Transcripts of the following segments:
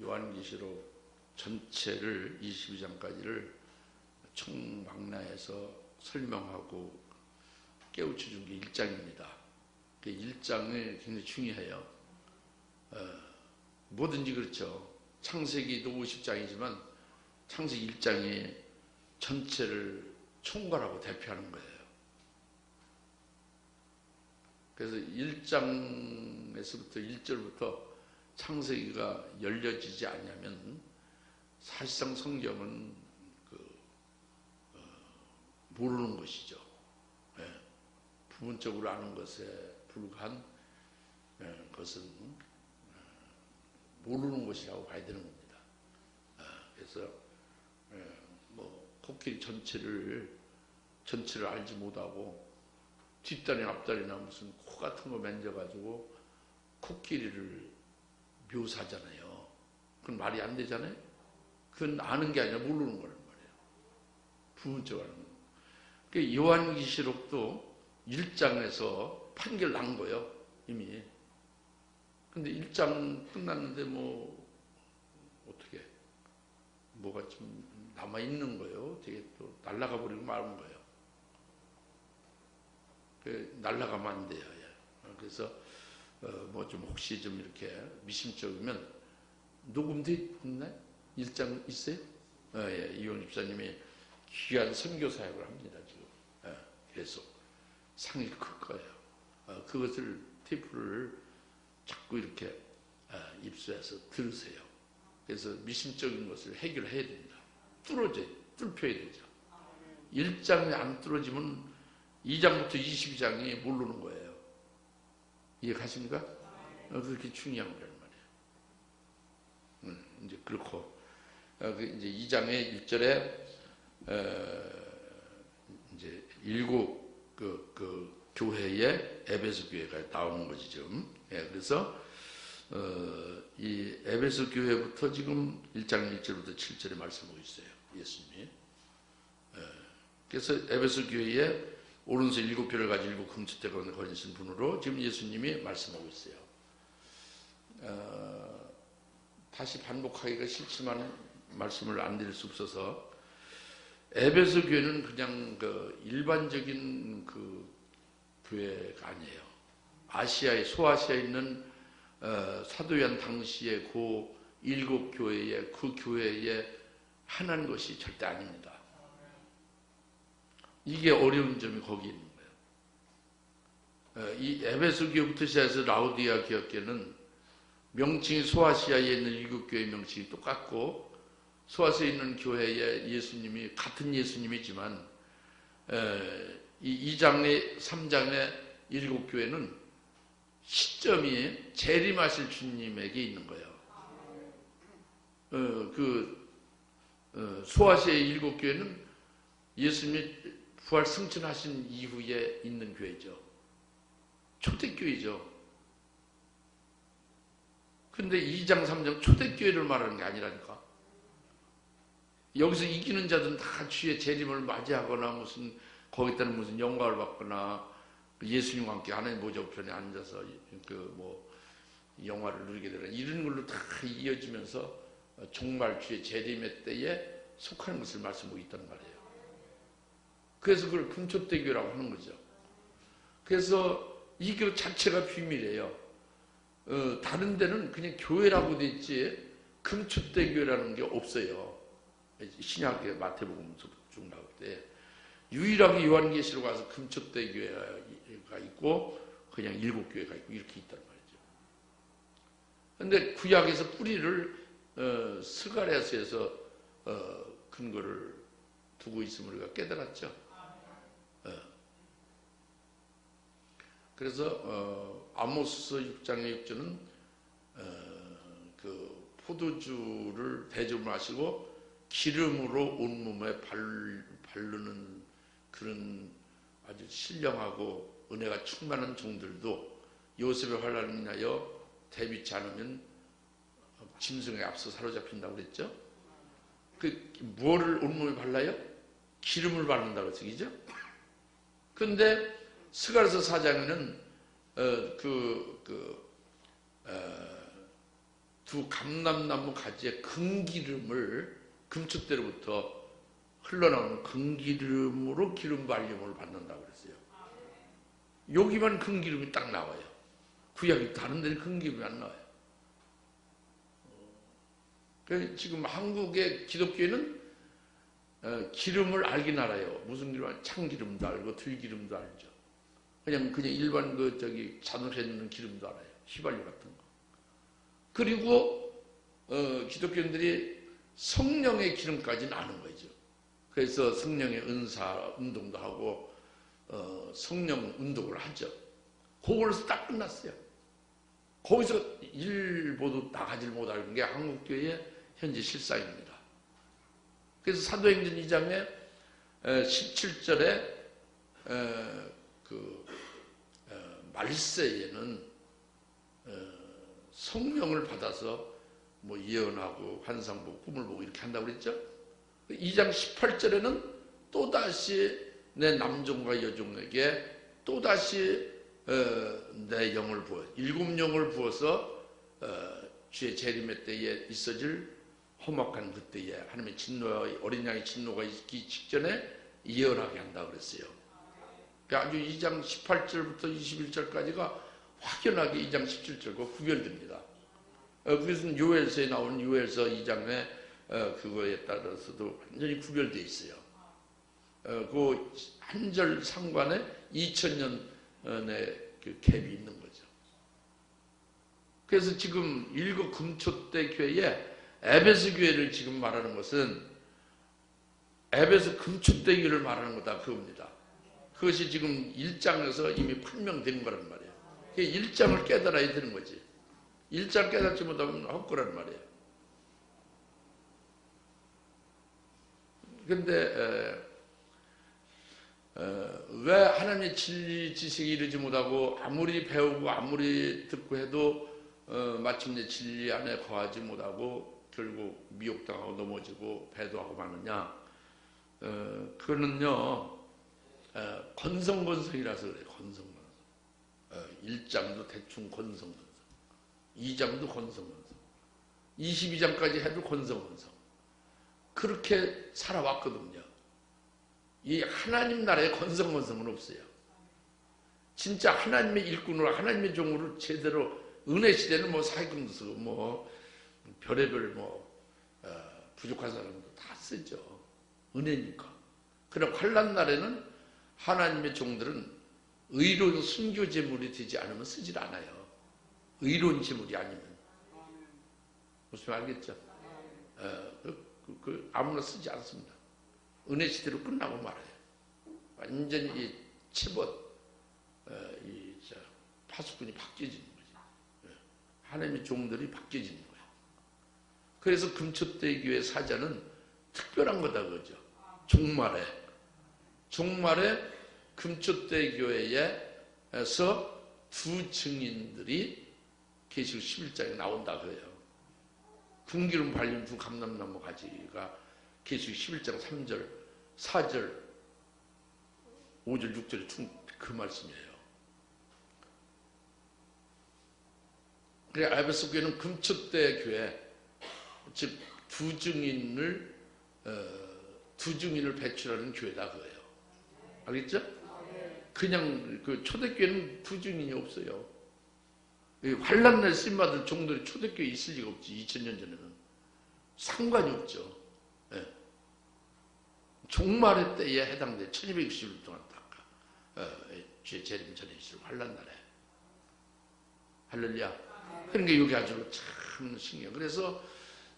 요한계시록 전체를 22장까지를 총망라해서 설명하고 깨우쳐 준 게 1장입니다. 그 1장이 굉장히 중요해요. 뭐든지 그렇죠. 창세기도 50장이지만 창세기 1장이 전체를 총괄하고 대표하는 거예요. 그래서 1장에서부터 1절부터 창세기가 열려지지 않으면 사실상 성경은 모르는 것이죠. 부분적으로 아는 것에 불과한 것은 모르는 것이라고 봐야 되는 겁니다. 그래서 뭐 코끼리 전체를 알지 못하고 뒷다리나 앞다리나 무슨 코 같은 거 만져가지고 코끼리를 묘사하잖아요. 그건 말이 안 되잖아요. 그건 아는 게 아니라 모르는 거란 말이에요. 부분적으로 아는 거. 그 요한계시록도 1장에서 판결 난 거예요, 이미. 근데 1장 끝났는데 뭐 어떻게 뭐가 좀 남아 있는 거예요. 되게 또 날아가 버리고 마는 거예요. 날아가면 안 돼요. 그래서 뭐 좀 혹시 좀 이렇게 미심쩍으면 녹음돼 있나요? 1장 있어요? 이용 집사님이 귀한 선교 사역을 합니다 지금. 계속 상이 클 거예요. 그것을 테이프를 자꾸 이렇게 입수해서 들으세요. 그래서 미심적인 것을 해결해야 됩니다. 뚫혀야 되죠. 1장이 안 뚫어지면 2장부터 22장이 모르는 거예요. 이해가십니까? 그렇게 중요한 거란 말이에요. 이제 그렇고 이제 2장의 1절에 이제 7 교회의 에베소 교회가 나오는 거지 지금. 그래서 이 에베소 교회부터 지금 1장 1절부터 7절에 말씀하고 있어요. 예수님이. 그래서 에베소 교회에 오른손 7뼈를 가지고 금축대가 거리신 분으로 지금 예수님이 말씀하고 있어요. 다시 반복하기가 싫지만 말씀을 안 드릴 수 없어서 에베소 교회는 그냥 그 일반적인 그 교회가 아니에요. 소아시아에 있는 사도 요한 당시의 그 7 교회의 그 교회에 하나인 것이 절대 아닙니다. 이게 어려운 점이 거기 있는 거예요. 이 에베소 교회부터 시작해서 라우디아 교회는 명칭이 소아시아에 있는 7 교회 명칭이 똑같고 소아시아에 있는 교회에 예수님이 같은 예수님이지만 이 2장의 3장의 7 교회는 시점이 재림하실 주님에게 있는 거예요. 소아시아의 7 교회는 예수님이 부활 승천하신 이후에 있는 교회죠. 초대교회죠. 근데 2장 3장 초대교회를 말하는 게 아니라니까. 여기서 이기는 자들은 다 주의 재림을 맞이하거나 무슨 거기다는 무슨 영광을 받거나 예수님과 함께 하나님 보좌 우편에 앉아서 뭐 영화를 누리게 되는 이런 걸로 다 이어지면서 정말 주의 재림의 때에 속하는 것을 말씀하고 있다는 말이에요. 그래서 그걸 금초대교라고 하는 거죠. 그래서 이 교회 자체가 비밀이에요. 다른 데는 그냥 교회라고 돼 있지 금초대교라는 게 없어요. 신약의 마태복음 쭉 나올 때 유일하게 요한계시록 가서 금초대교회가 있고 그냥 7 교회가 있고 이렇게 있단 말이죠. 그런데 구약에서 뿌리를 스가랴서에서 근거를 두고 있음을 우리가 깨달았죠. 그래서 아모스 6장의 6절은 그 포도주를 대접하시고 기름으로 온몸에 바르는 그런 아주 신령하고 은혜가 충만한 종들도 요셉의 환난을 인하여 대비치 않으면 짐승에 앞서 사로잡힌다고 그랬죠. 뭐를 온몸에 발라요? 기름을 바른다고 했죠. 그죠? 근데 스가랴서 4장에는 2 두 감람나무 가지에 금기름을 금축대로부터 흘러나오는 금기름으로 기름 발림을 받는다고 그랬어요. 여기만 금기름이 딱 나와요. 구약이 다른 데는 금기름이 안 나와요. 그래서 지금 한국의 기독교회는 기름을 알긴 알아요. 무슨 기름? 참기름도 알고 들기름도 알죠. 그냥 일반 자동차에 넣는 기름도 알아요. 휘발유 같은 거. 그리고 기독교인들이 성령의 기름까지는 아는 거죠. 그래서 성령의 은사 운동도 하고 성령 운동을 하죠. 그걸로 딱 끝났어요. 거기서 일보도 나가질 못하는 게 한국교회의 현재 실상입니다. 그래서 사도행전 2장에 17절에 말세에는 성령을 받아서 뭐 예언하고 환상 보고 꿈을 보고 이렇게 한다고 그랬죠. 2장 18절에는 또다시 내 남종과 여종에게 또다시 내 영을 부어 7영을 부어서 주의 재림의 때에 있어질 험악한 그때에 하나님의 진노와 어린 양의 진노가 있기 직전에 예언하게 한다고 그랬어요. 그러니까 아주 2장 18절부터 21절까지가 확연하게 2장 17절과 구별됩니다. 그것은 요엘서에 나오는 요엘서 2장의 그거에 따라서도 완전히 구별되어 있어요. 그 한 절 상관에 2000년의 그 갭이 있는 거죠. 그래서 지금 일곱 금초대 교회에 에베소 교회를 지금 말하는 것은 에베소 금초대 교회를 말하는 거다 그겁니다. 그것이 지금 1장에서 이미 판명된 거란 말이에요. 1장을 깨달아야 되는 거지. 1장 깨닫지 못하면 헛거란 말이에요. 근데 왜 하나님의 진리 지식에 이르지 못하고 아무리 배우고 아무리 듣고 해도 마침내 진리 안에 거하지 못하고 결국 미혹당하고 넘어지고 배도하고 마느냐? 그거는요 건성건성이라서 그래요. 건성건성. 1장도 대충 건성건성, 2장도 건성건성, 22장까지 해도 건성건성. 그렇게 살아왔거든요. 이 하나님 나라의 건성건성은 없어요. 진짜 하나님의 일꾼으로 하나님의 종으로 제대로 은혜 시대는 뭐 사기꾼도 쓰고 뭐 별의별 부족한 사람도 다 쓰죠. 은혜니까. 그러나 환난 날에는 하나님의 종들은 의로운 순교 제물이 되지 않으면 쓰질 않아요. 의로운 제물이 아니면. 무슨 말 알겠죠? 아무나 쓰지 않습니다. 은혜 시대로 끝나고 말아요. 완전히 채벗 파수꾼이 바뀌어지는 거죠. 하나님의 종들이 바뀌어지는 거예요. 그래서 금초대 교회 사자는 특별한 거다 그죠. 종말에 금초대 교회에서 두 증인들이 계시록 11장에 나온다 그래요. 금기름 발린 두 감람나무 가지가 계시록 11장 3절, 4절, 5절, 6절에 그 말씀이에요. 그래 에베소 교회는 금초대 교회, 즉 두 증인을 배출하는 교회다 그거예요. 알겠죠? 그냥 그 초대교회는 두 증인이 없어요. 환난날 쓰임받을 종들이 초대교회에 있을 리가 없지. 2000년 전에는 상관이 없죠. 종말의 때에 해당돼 1260일 동안 주의 재림 전에 있을 환난날에 할렐루야. 그러니까 여기 아주 참 신기해요. 그래서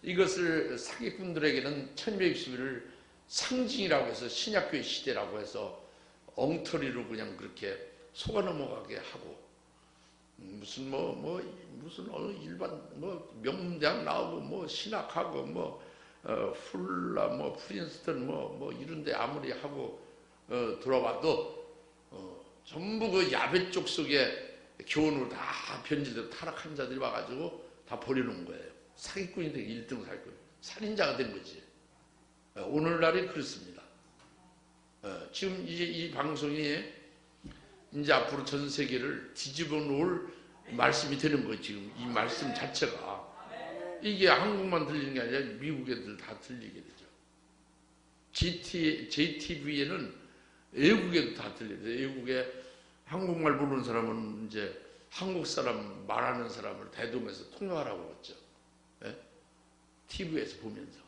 이것을 사기꾼들에게는 1260일을 상징이라고 해서 신약교회 시대라고 해서 엉터리로 그냥 그렇게 속아 넘어가게 하고 무슨 무슨 어느 일반 명문대학 나오고 신학하고 훌라 프린스턴 이런데 아무리 하고 돌아와도 전부 그 야베 쪽 속에 교훈으로 다 변질되고 타락한 자들이 와가지고 다 버려놓은 거예요. 사기꾼이 되게 1등 사기꾼, 살인자가 된 거지. 오늘날이 그렇습니다. 지금 이제 이 방송이 이제 앞으로 전 세계를 뒤집어 놓을 말씀이 되는 거예요. 지금 이 말씀 자체가 이게 한국만 들리는 게 아니라 미국 애들 다 들리게 되죠. JTBC에는 외국에도 다 들려요. 외국에 한국말 모르는 사람은 이제 한국 사람 말하는 사람을 대동해서 통역하라고 그랬죠. 예? TV에서 보면서.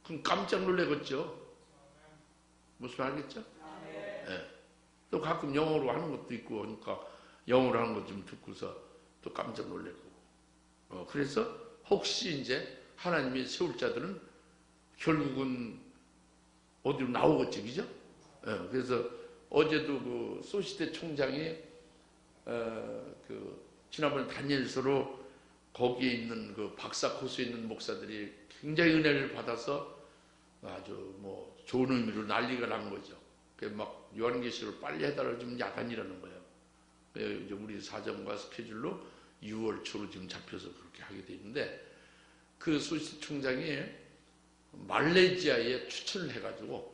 그럼 깜짝 놀라겠죠. 무슨 말 알겠죠? 예. 또 가끔 영어로 하는 것도 있고 그러니까 영어로 하는 것 좀 듣고서 또 깜짝 놀래고. 그래서 혹시 이제 하나님이 세울 자들은 결국은 어디로 나오겠지, 그죠? 예. 그래서 어제도 그 소시대 총장이 그 지난번에 다니엘서로 거기에 있는 그 박사 코스에 있는 목사들이 굉장히 은혜를 받아서 아주 뭐 좋은 의미로 난리가 난 거죠. 막 요한계시를 빨리 해달라고 지금 야단이라는 거예요. 이제 우리 사정과 스케줄로 6월 초로 지금 잡혀서 그렇게 하게 돼 있는데 그 소시대 총장이 말레이시아에 추천을 해가지고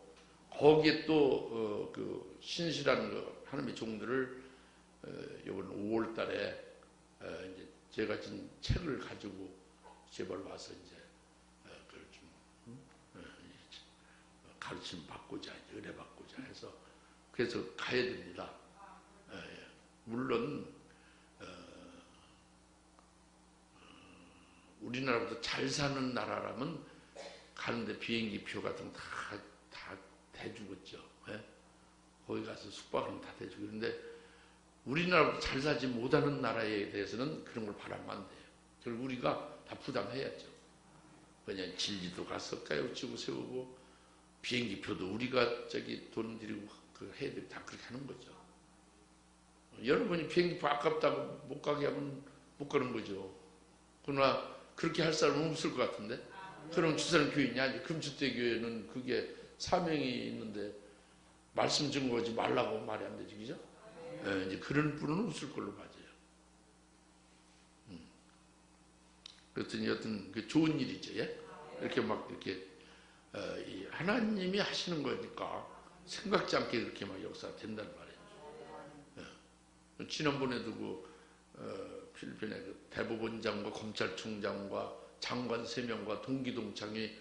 거기에 또 그 신실한 그 하나님의 종들을 이번 5월 달에 이제 제가 진 책을 가지고 제발 와서 이제 그걸 좀 가르침 받고자 은혜 받고자 해서 그래서 가야 됩니다. 물론 우리나라보다 잘 사는 나라라면 가는데 비행기 표 같은 거 다 대주겠죠. 거기 가서 숙박은 다 대주고. 그런데 우리나라보다 잘 살지 못하는 나라에 대해서는 그런 걸 바라면 안 돼요. 결국 우리가 다 부담해야죠. 그냥 진리도 가서 까요치고 세우고 비행기 표도 우리가 저기 돈 들이고 그 해야 돼. 다 그렇게 하는 거죠. 여러분이 비행기 표 아깝다고 못 가게 하면 못 가는 거죠. 그러나 그렇게 할 사람은 없을 것 같은데. 그럼 주사는 교회냐? 금주대 교회는 그게 사명이 있는데 말씀 증거하지 말라고 말이 안 되지, 그죠? 이제 그런 분은 없을 걸로 맞아요. 그랬더니 여튼 그 좋은 일이죠, 예? 이렇게 막 이렇게 하나님이 하시는 거니까 생각지 않게 그렇게 막 역사가 된다는 말이에요. 예. 지난번에도 그 필리핀의 그 대법원장과 검찰총장과 장관 3명과 동기동창이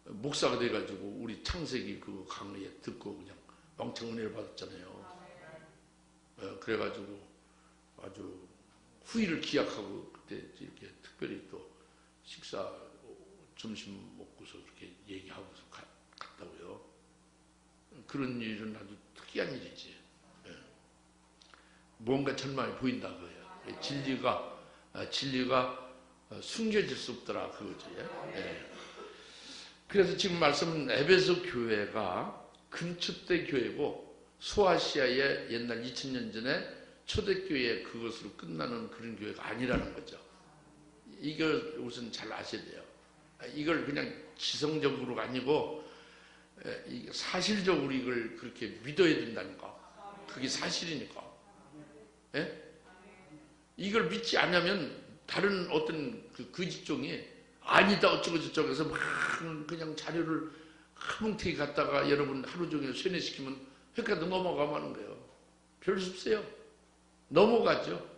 목사가 돼가지고 우리 창세기 그 강의에 듣고 그냥 왕창 은혜를 받았잖아요. 그래가지고 아주 후일을 기약하고 그때 이렇게 특별히 또 식사 점심 먹고서 이렇게 얘기하고서 갔다고요. 그런 일은 아주 특이한 일이지. 뭔가 전망이 보인다 그거예요. 진리가 숨겨질 수 없더라 그거죠. 그래서 지금 말씀은 에베소 교회가 근초대 교회고 소아시아의 옛날 2000년 전에 초대교회 그것으로 끝나는 그런 교회가 아니라는 거죠. 이걸 우선 잘 아셔야 돼요. 이걸 그냥 지성적으로가 아니고 사실적으로 이걸 그렇게 믿어야 된다니까. 그게 사실이니까. 이걸 믿지 않으면 다른 어떤 그 거짓종이 아니다 어쩌고 저쩌고 해서 막 그냥 자료를 흐뭉태기 갖다가 여러분 하루 종일 세뇌시키면 회과도 넘어가면 하는 거예요. 별 수 없어요. 넘어갔죠.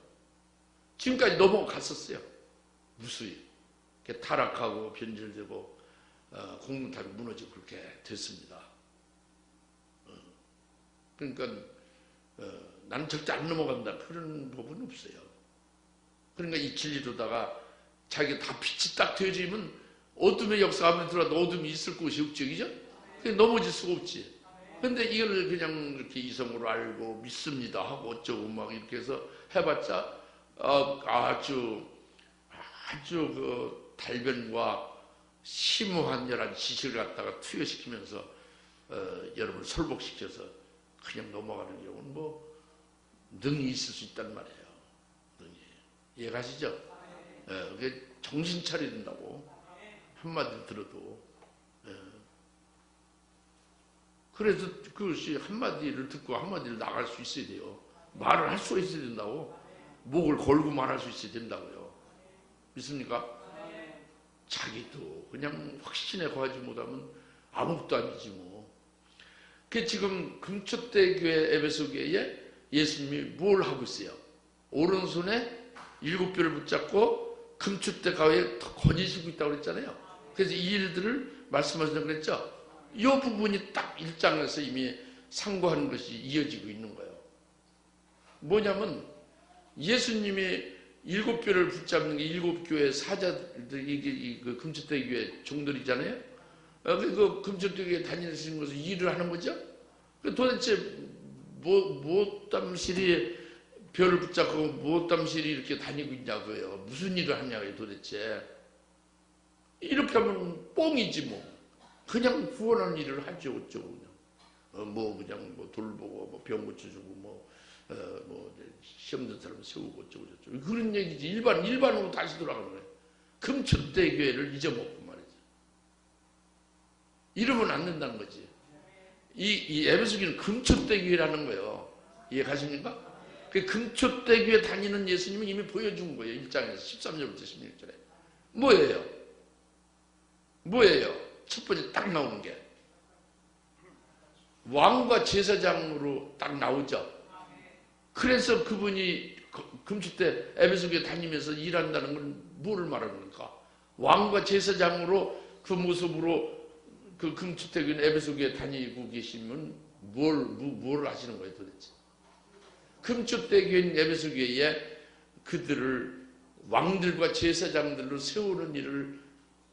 지금까지 넘어갔었어요. 무수히. 타락하고 변질되고 공동탑이 무너지고 그렇게 됐습니다. 그러니까 나는 절대 안 넘어간다. 그런 법은 없어요. 그러니까 이 진리로다가 자기가 다 빛이 딱 되어지면 어둠의 역사가 하면 들어와도 어둠이 있을 곳이 없죠. 그죠? 넘어질 수가 없지. 근데 이걸 그냥 이렇게 이성으로 알고 믿습니다 하고 어쩌고 막 이렇게 해서 해봤자 아주 그 달변과 심오한 여러 지식을 갖다가 투여시키면서 여러분을 설복시켜서 그냥 넘어가는 경우는 뭐 능이 있을 수 있단 말이에요. 능이. 이해가시죠? 그게 정신 차려야 된다고. 한마디 들어도. 그래서 그것이 한마디를 듣고 한마디를 나갈 수 있어야 돼요. 말을 할 수가 있어야 된다고. 목을 걸고 말할 수 있어야 된다고요. 믿습니까? 자기도 그냥 확신에 거하지 못하면 아무것도 아니지 뭐. 그 지금 금초대 교회 에베소 교회에 예수님이 뭘 하고 있어요? 오른손에 7뼈를 붙잡고 금축대 가운데 더 거짓이고 있다고 그랬잖아요. 그래서 이 일들을 말씀하시려고 그랬죠. 이 부분이 딱 1장에서 이미 상고하는 것이 이어지고 있는 거예요. 뭐냐면 예수님이 7교회를 붙잡는 게 7교회 사자들, 이게 그 금축대 교회 종들이잖아요. 그 금축대 교회 다니시는 것을 일을 하는 거죠. 도대체 무엇담실이 별을 붙잡고 무엇담실이 이렇게 다니고 있냐고요. 무슨 일을 하냐고요 도대체. 이렇게 하면 뻥이지 뭐. 그냥 구원하는 일을 하죠. 어쩌고 그냥. 그냥 돌보고 병 고쳐주고 시험 든 사람 세우고 어쩌고 저쩌고 그런 얘기지. 일반으로 다시 돌아가는 거예요. 금축대 교회를 잊어먹고 말이죠. 이러면 안 된다는 거지. 이 에베소 교회는 금축대 교회라는 거예요. 이해 가십니까? 그 금축대 교회 다니는 예수님은 이미 보여준 거예요. 1장에서 13절부터 16절에. 뭐예요? 첫 번째 딱 나오는 게 왕과 제사장으로 딱 나오죠. 그래서 그분이 금축대 에베소 교회 다니면서 일한다는 건 뭐를 말하는 겁니까? 왕과 제사장으로 그 모습으로 그 금축대 교회 에베소 교회 다니고 계시면 뭘 하시는 거예요 도대체? 금축대 교회인 에베소 교회에 그들을 왕들과 제사장들로 세우는 일을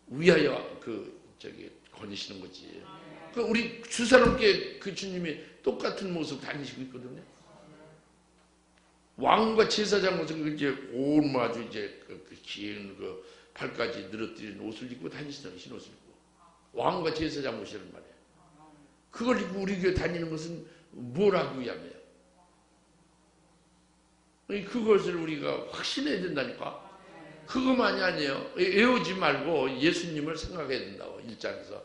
위하여 거니시는 거지. 우리 주사람께 그 주님이 똑같은 모습 다니시고 있거든요. 왕과 제사장으로서 이제 온 아주 이제 긴 발까지 늘어뜨린 옷을 입고 다니시는 흰 옷을 입고 왕과 제사장 옷이란 말이에요. 그걸 입고 우리 교회 다니는 것은 뭘 하기 위함이에요? 그것을 우리가 확신해야 된다니까. 그것만이 아니에요. 외우지 말고 예수님을 생각해야 된다고. 1장에서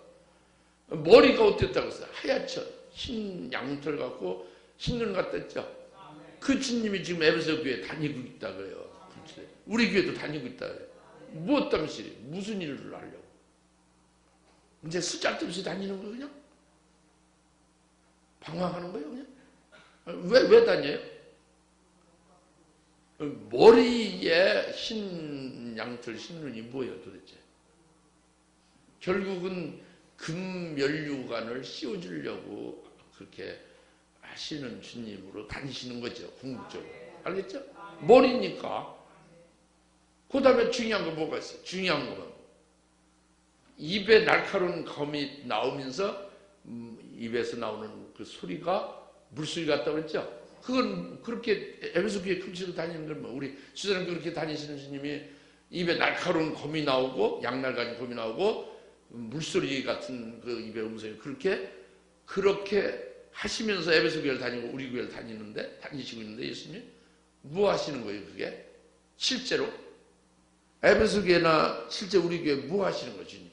머리가 어땠다고 했어요? 하얗죠. 흰 양털 갖고 흰 눈 같았죠. 그 주님이 지금 에베소 교회에 다니고 있다고요. 우리 교회도 다니고 있다고요. 무엇 때문에 무슨 일을 하려고? 이제 쓰잘데없이 다니는 거예요 그냥? 방황하는 거예요 그냥? 왜 다녀요? 머리에 흰 양털, 흰 눈이 뭐예요 도대체? 결국은 금면류관을 씌워주려고 그렇게 하시는 주님으로 다니시는 거죠. 궁극적으로. 알겠죠? 머리니까. 그 다음에 중요한 거 뭐가 있어요? 중요한 거는 입에 날카로운 검이 나오면서 입에서 나오는 그 소리가 물소리 같다고 그랬죠? 그건 그렇게 에베소 교회 금식으로 다니는 건 우리 주사님도 그렇게 다니시는 주님이 입에 날카로운 검이 나오고 양날 가진 검이 나오고 물소리 같은 그 입의 음성이 그렇게 하시면서 에베소 교회를 다니고 우리 교회를 다니시고 있는데 예수님 뭐 하시는 거예요 그게? 실제로 에베소 교회나 실제 우리 교회 뭐 하시는 거예요 주님이?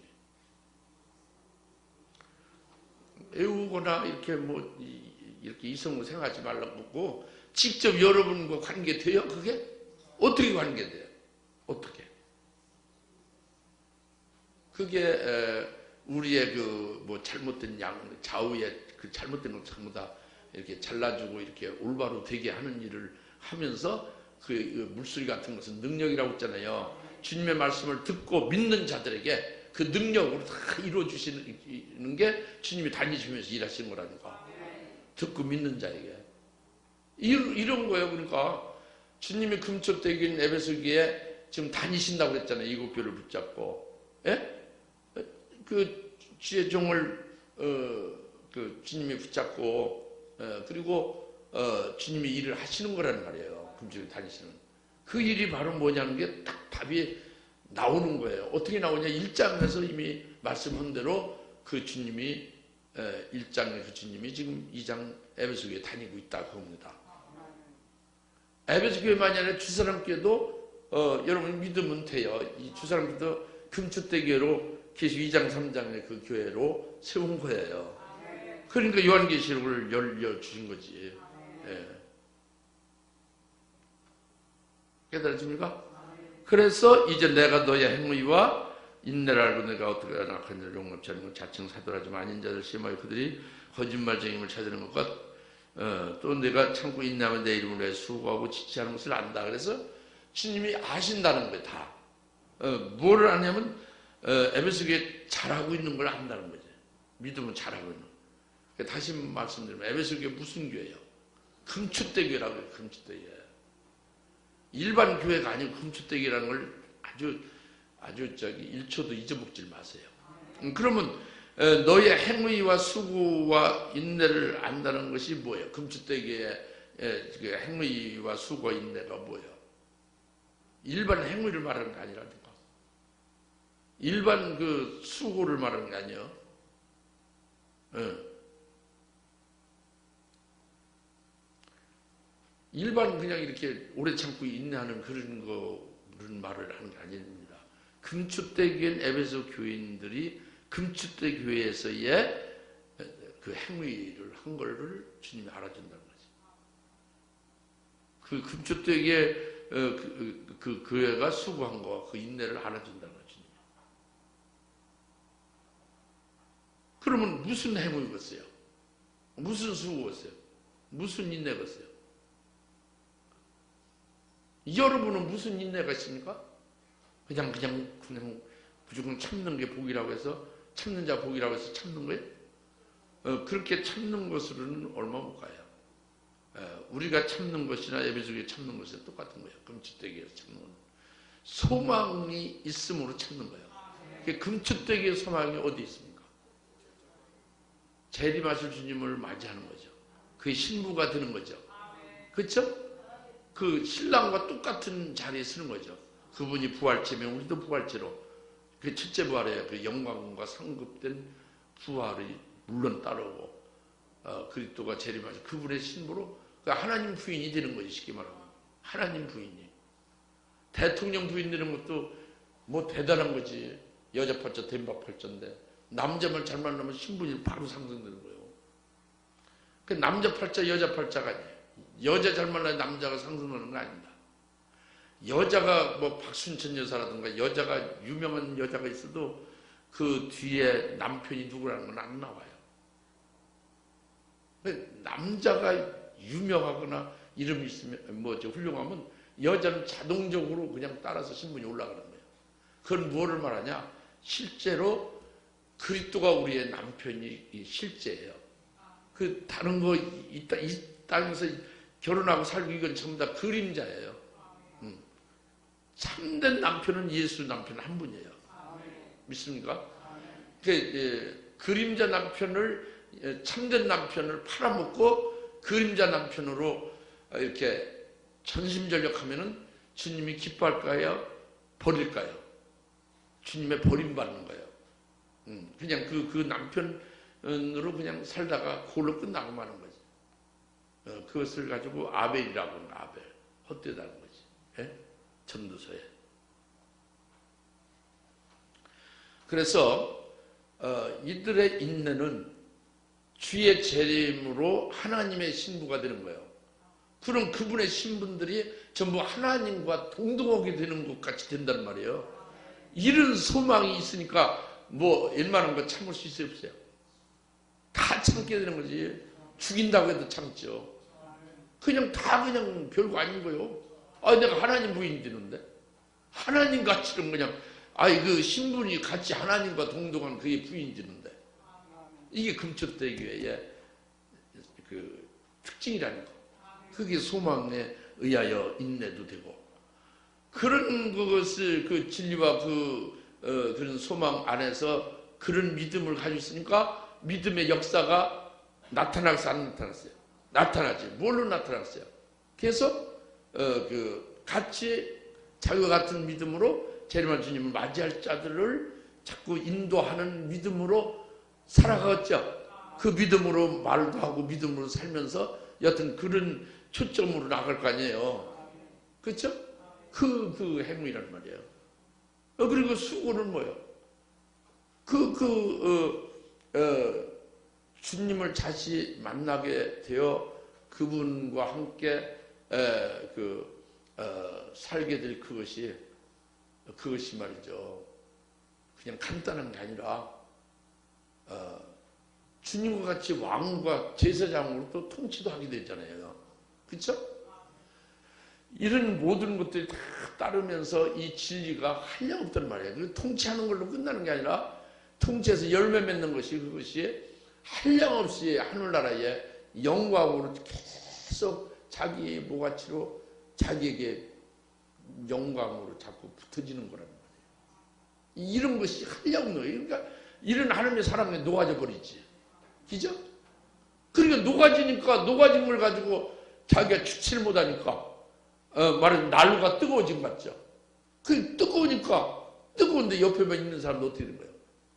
외우거나 이렇게 이렇게 이성으로 생각하지 말라고 직접 여러분과 관계돼요? 그게? 어떻게 관계돼요? 어떻게? 그게 우리의 잘못된 좌우에 그 잘못된 걸 전부 다 이렇게 잘라주고 이렇게 올바로 되게 하는 일을 하면서 그 물소리 같은 것은 능력이라고 했잖아요. 주님의 말씀을 듣고 믿는 자들에게 그 능력으로 다 이루어주시는 게 주님이 다니시면서 일하시는 거라니까. 듣고 믿는 자에게. 이런 거예요. 그러니까 주님이 금축대교인 에베소 교회에 지금 다니신다고 그랬잖아요. 7교를 붙잡고. 예? 그 주의 종을 그 주님이 붙잡고 그리고 주님이 일을 하시는 거라는 말이에요. 금축에 다니시는. 그 일이 바로 뭐냐는 게 딱 답이 나오는 거예요. 어떻게 나오냐? 1장에서 이미 말씀한 대로 그 주님이 1장의 그 주님이 지금 2장 에베소 교회에 다니고 있다 그겁니다. 에베소 교회만이 아니라 주사람교회도 여러분 믿으면 돼요. 이 주사람교회도 금축대 교회로 계시 2장 3장의 그 교회로 세운 거예요. 그러니까 요한계시록을 열려주신 거지. 예. 깨달으십니까? 그래서 이제 내가 너의 행위와 인내를 알고 내가 어떻게 악한 자를 용납치 않는 것 자칭 사도라지만 아닌 자들 심하여 그들이 거짓말쟁임을 찾는 것과 또 내가 참고 인내하면 내 이름을 위해 수고하고 지체하는 것을 안다. 그래서 주님이 아신다는 거예요. 다. 뭐를 하냐면 에베소교회 잘하고 있는 걸 안다는 거죠. 믿음은 잘하고 있는 거. 다시 말씀드리면 에베소교회 무슨 교회예요? 금추대교회라고 해요. 금추대교회. 일반 교회가 아니고 금추대교회라는 걸 아주 1초도 잊어먹지 마세요. 그러면 너의 행위와 수고와 인내를 안다는 것이 뭐예요? 금추대교회의 그 행위와 수고와 인내가 뭐예요? 일반 행위를 말하는 게 아니라니까. 일반 그 수고를 말하는 게 아니에요. 일반 그냥 이렇게 오래 참고 인내하는 그런 말을 하는 게 아닙니다. 금추대교회는 에베소 교인들이 금추대 교회에서의 그 행위를 한 거를 주님이 알아준다는 거지. 그 금추대교회 그 교회가 수고한 거, 그 인내를 알아준다는 거지. 그러면 무슨 행위겠어요? 무슨 수고겠어요? 무슨 인내겠어요? 여러분은 무슨 인내가 있습니까? 그냥 무조건 참는 게 복이라고 해서 참는 자 복이라고 해서 참는 거예요? 그렇게 참는 것으로는 얼마 못 가요. 우리가 참는 것이나 에베소교회 참는 것이 똑같은 거예요. 금추대기에서 참는 건 소망이 있음으로 참는 거예요. 금추대기의 소망이 어디 있습니까? 재림하실 주님을 맞이하는 거죠. 그의 신부가 되는 거죠. 그렇죠? 그 신랑과 똑같은 자리에 서는 거죠. 그분이 부활체면 우리도 부활체로 그 첫째 부활에 그 영광과 상급된 부활이 물론 따르고 그리스도가 재림하셔 그분의 신부로 하나님 부인이 되는 거지. 쉽게 말하면 하나님 부인이. 대통령 부인 되는 것도 뭐 대단한 거지. 여자 팔자 덴박 팔자인데 남자만 잘 만나면 신분이 바로 상승되는 거예요. 그 남자 팔자 여자 팔자가 아니에요. 여자 잘 만나야 남자가 상승하는 거 아닙니다. 여자가 뭐 박순천 여사라든가 여자가 유명한 여자가 있어도 그 뒤에 남편이 누구라는 건 안 나와요. 남자가 유명하거나 이름이 있으면 뭐죠 훌륭하면 여자는 자동적으로 그냥 따라서 신분이 올라가는 거예요. 그건 뭐를 말하냐? 실제로 그리스도가 우리의 남편이 실제예요. 그 다른 거 이 땅에서 결혼하고 살고 이건 전부 다 그림자예요. 참된 남편은 예수 남편 한 분이에요. 믿습니까? 그림자 남편을 참된 남편을 팔아먹고 그림자 남편으로 이렇게 전심전력하면은 주님이 기뻐할까요? 버릴까요? 주님의 버림받는 거예요. 그냥 그 남편으로 그냥 살다가 그걸로 끝나고 마는 거지. 그것을 가지고 아벨이라고 하는 거야. 아벨. 헛되다는 거지. 예? 전도서에. 그래서 이들의 인내는 주의 재림으로 하나님의 신부가 되는 거예요. 그럼 그분의 신분들이 전부 하나님과 동등하게 되는 것 같이 된단 말이에요. 이런 소망이 있으니까 뭐 웬만한 거 참을 수 있어요 없어요? 다 참게 되는 거지. 죽인다고 해도 참죠. 그냥 다 그냥 별거 아닌 거예요. 내가 하나님 부인이 되는데 하나님 같이는 그냥 그 신분이 같이 하나님과 동등한 그의 부인이 되는데 이게 금추대교회의 그 특징이라는 거. 그게 소망에 의하여 인내도 되고 그런 것을 그 진리와 그런 소망 안에서 그런 믿음을 가지고 있으니까 믿음의 역사가 나타나서 안 나타났어요. 나타나지. 뭘로 나타났어요? 그래서 같이 자기와 같은 믿음으로 재림할 주님을 맞이할 자들을 자꾸 인도하는 믿음으로 살아갔죠. 그 믿음으로 말도 하고 믿음으로 살면서 여튼 그런 초점으로 나갈 거 아니에요. 그렇죠? 그 행위란 말이에요. 그리고 수고는 뭐예요? 주님을 다시 만나게 되어 그분과 함께 살게 될 그것이 말이죠. 그냥 간단한 게 아니라 주님과 같이 왕과 제사장으로 또 통치도 하게 되잖아요. 그렇죠? 이런 모든 것들이 다 따르면서 이 진리가 한량없단 말이에요. 그 통치하는 걸로 끝나는 게 아니라 통치해서 열매 맺는 것이 그것이 한량없이 하늘나라의 영광으로 계속 자기의 모가치로 자기에게 영광으로 자꾸 붙어지는 거란 말이에요. 이런 것이 한량없는 거예요. 그러니까 이런 하나님의 사랑에 녹아져 버리지. 그죠? 그러니까 녹아진 걸 가지고 자기가 주체를 못하니까 말하자면 난로가 뜨거워진 것 같죠. 그 뜨거우니까 뜨거운데 옆에만 있는 사람도 어떻게 되는 거예요?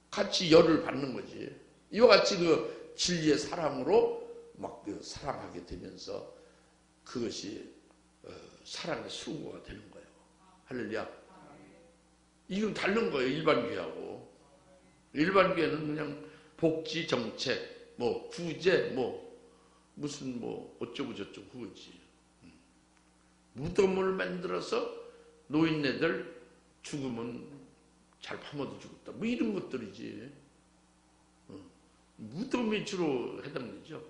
같이 열을 받는 거지. 이와 같이 그 진리의 사랑으로 막 사랑하게 되면서 그것이 사랑의 수고가 되는 거예요. 할렐루야. 이건 다른 거예요. 일반 교회하고. 일반 교회는 그냥 복지 정책, 뭐 구제, 뭐 무슨 뭐 어쩌고 저쩌고 그거지. 무덤을 만들어서 노인네들 죽으면 잘 파묻어 죽었다. 뭐 이런 것들이지. 무덤이 주로 해당되죠.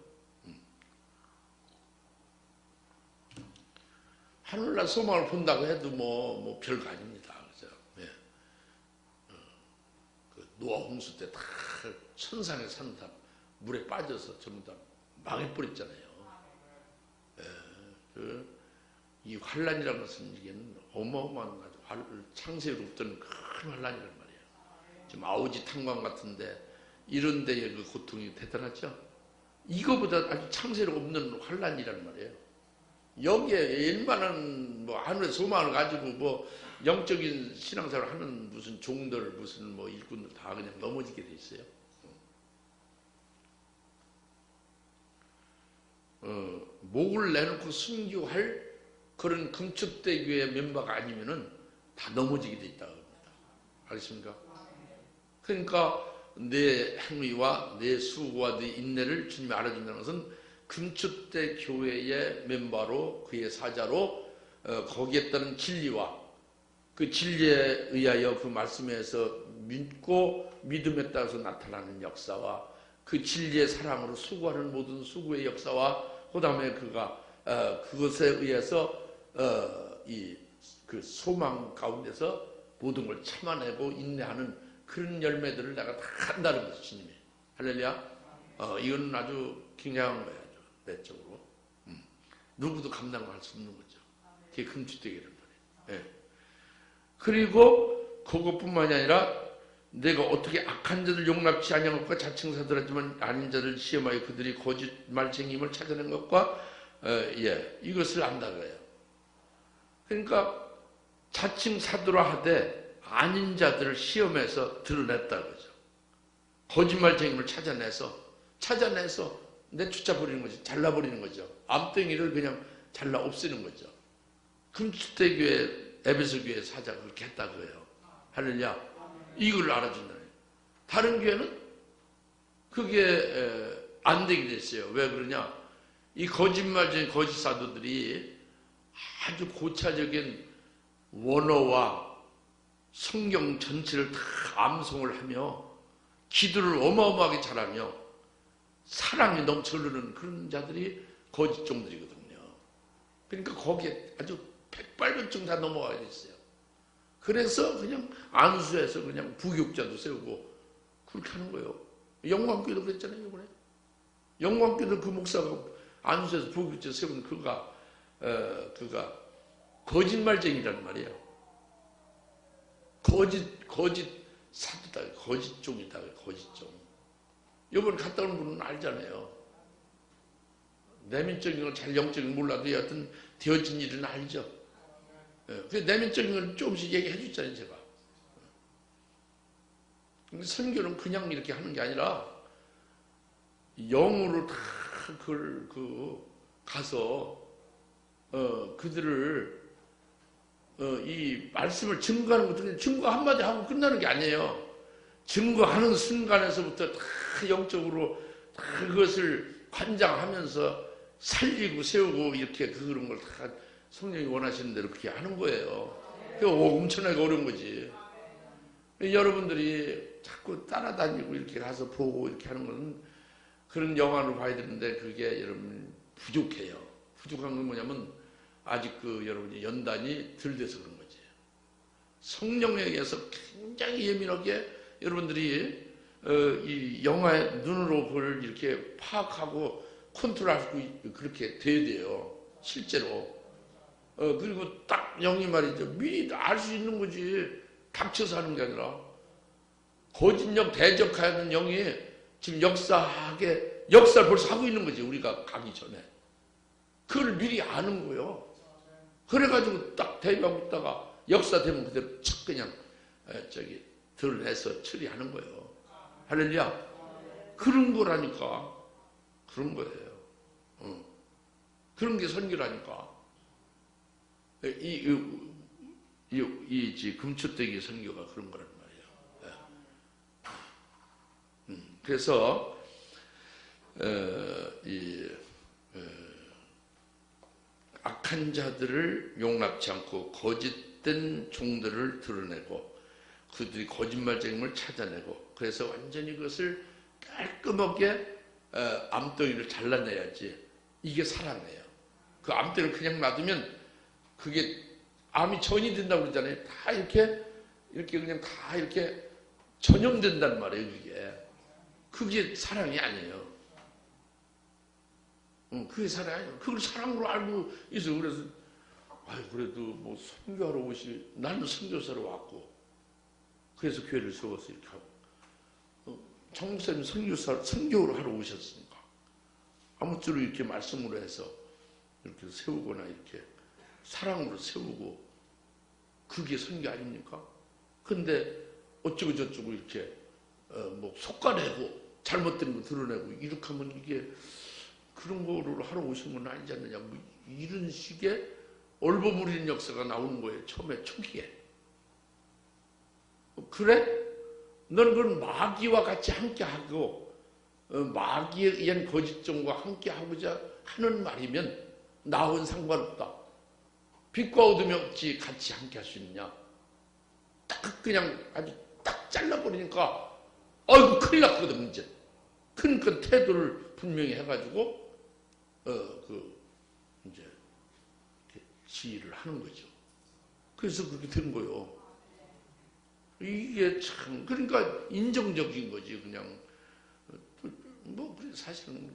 하늘날 소망을 본다고 해도 뭐 별거 아닙니다. 그죠? 예. 그 노아 홍수 때 다 천상에 사는 사람 물에 빠져서 전부 다 망해버렸잖아요. 예. 이 환란이라는 것은 이게는 어마어마한 창세로 없던 큰 환란이란 말이에요. 지금 아우지 탄광 같은데 이런 데의 그 고통이 대단하죠. 이거보다 아주 창세로 없는 환란이란 말이에요. 여기에 일만한 뭐 하늘의 소망을 가지고 뭐 영적인 신앙생활을 하는 무슨 종들 무슨 뭐 일꾼들 다 그냥 넘어지게 돼 있어요. 목을 내놓고 순교할 그런 금축대교의 멤버가 아니면은 다 넘어지게 돼 있다고 합니다. 알겠습니까? 그러니까 내 행위와 내 수고와 내 인내를 주님이 알아준다는 것은 금축대 교회의 멤버로 그의 사자로 거기에 따른 진리와 그 진리에 의하여 그 말씀에서 믿고 믿음에 따라서 나타나는 역사와 그 진리의 사랑으로 수고하는 모든 수고의 역사와 그 다음에 그가 그것에 의해서 그 소망 가운데서 모든 걸 참아내고 인내하는 그런 열매들을 내가 다 한다는 것이 주님이. 할렐루야. 이건 아주 굉장한 거예요. 아주 내적으로. 누구도 감당할 수 없는 거죠. 그게 금주되기란 말이에요. 예. 그리고 그것뿐만이 아니라 내가 어떻게 악한 자들 용납치 아니한 것과 자칭사들하지만 아닌 자를 시험하여 그들이 거짓말쟁임을 찾아낸 것과 이것을 안다고요. 그러니까 자칭사도라 하되 아닌 자들을 시험해서 드러냈다 그러죠. 거짓말쟁임을 찾아내서 내쫓아버리는 거죠. 잘라버리는 거죠. 암덩이를 그냥 잘라 없애는 거죠. 금축대교회 에베소교회 사자가 그렇게 했다 그래요. 할렐루야. 이걸 알아준다. 다른 교회는 그게 안 되게 됐어요. 왜 그러냐? 이 거짓말쟁이 거짓 사도들이 아주 고차적인 원어와 성경 전체를 다 암송을 하며 기도를 어마어마하게 잘하며 사랑이 넘쳐 흐르는 그런 자들이 거짓종들이거든요. 그러니까 거기에 아주 백발백중 다 넘어가야 됐어요. 그래서 그냥 안수해서 그냥 부교육자도 세우고 그렇게 하는 거예요. 영광교회도 그랬잖아요. 이번에 영광교회도 그 목사가 안수해서 부교육자 세운 그가 거짓말쟁이란 말이에요. 거짓 사도다, 거짓종이다, 거짓종. 이번에 갔다 온 분은 알잖아요. 내면적인 건 잘 영적인 몰라도 여하튼 되어진 일은 알죠. 그 내면적인 걸 조금씩 얘기해 줬잖아요, 제가. 선교는 그냥 이렇게 하는 게 아니라 영으로 다 그걸 가서 그들을 이 말씀을 증거하는 것들은 증거 한마디 하고 끝나는 게 아니에요. 증거하는 순간에서부터 다 영적으로 다 그것을 관장하면서 살리고 세우고 이렇게 그런 걸 다 성령이 원하시는 대로 그렇게 하는 거예요. 그게 엄청나게 어려운 거지. 여러분들이 자꾸 따라다니고 이렇게 가서 보고 이렇게 하는 건 그런 영화를 봐야 되는데 그게 여러분 부족해요. 부족한 건 뭐냐면 아직 여러분이 연단이 덜 돼서 그런 거지. 성령에 의해서 굉장히 예민하게 여러분들이 이 영화의 눈으로 그걸 이렇게 파악하고 컨트롤하고 그렇게 돼야 돼요. 실제로. 그리고 딱 영이 말이죠. 미리 알 수 있는 거지. 닥쳐서 하는 게 아니라. 거짓력 대적하는 영이 지금 역사를 벌써 하고 있는 거지. 우리가 가기 전에. 그걸 미리 아는 거예요. 그래가지고 딱 대비하고 있다가 역사 되면 그대로 착 그냥 드러내서 처리하는 거예요. 할렐루야. 그런 거라니까. 그런 거예요. 그런 게 선교라니까. 이 금초대기 선교가 그런 거란 말이에요. 그래서 악한 자들을 용납치 않고 거짓된 종들을 드러내고 그들이 거짓말쟁임을 찾아내고 그래서 완전히 그것을 깔끔하게 암덩이를 잘라내야지. 이게 사랑이에요. 그 암덩이를 그냥 놔두면 그게 암이 전이 된다고 그러잖아요. 다 이렇게 그냥 다 이렇게 전염된단 말이에요. 그게 사랑이 아니에요. 그게 사랑이 아니에요. 그걸 사랑으로 알고 있어요. 그래서 그래도 뭐 선교하러 나는 선교사로 왔고 그래서 교회를 세워서 이렇게 하고 정목사님 선교를 하러 오셨으니까 아무쪼록 이렇게 말씀으로 해서 이렇게 세우거나 이렇게 사랑으로 세우고 그게 선교 아닙니까? 근데 어쩌고 저쩌고 이렇게 뭐 속가내고 잘못된 거 드러내고 이렇게 하면 이게 그런 거를 하러 오신 건 아니지 않느냐. 뭐 이런 식의 얼버무리는 역사가 나오는 거예요. 처음에 초기에. 그래? 너는 그건 마귀와 같이 함께하고 마귀에 의한 거짓종과 함께하고자 하는 말이면 나하고는 상관없다. 빛과 어둠이 없지 같이 함께할 수 있느냐. 딱 그냥 아주 딱 잘라버리니까 아이고 큰일 났거든 이제. 그러니까 태도를 분명히 해가지고 이제 지휘를 하는 거죠. 그래서 그렇게 된 거예요. 이게 참 그러니까 인정적인 거지. 그냥 뭐 사실은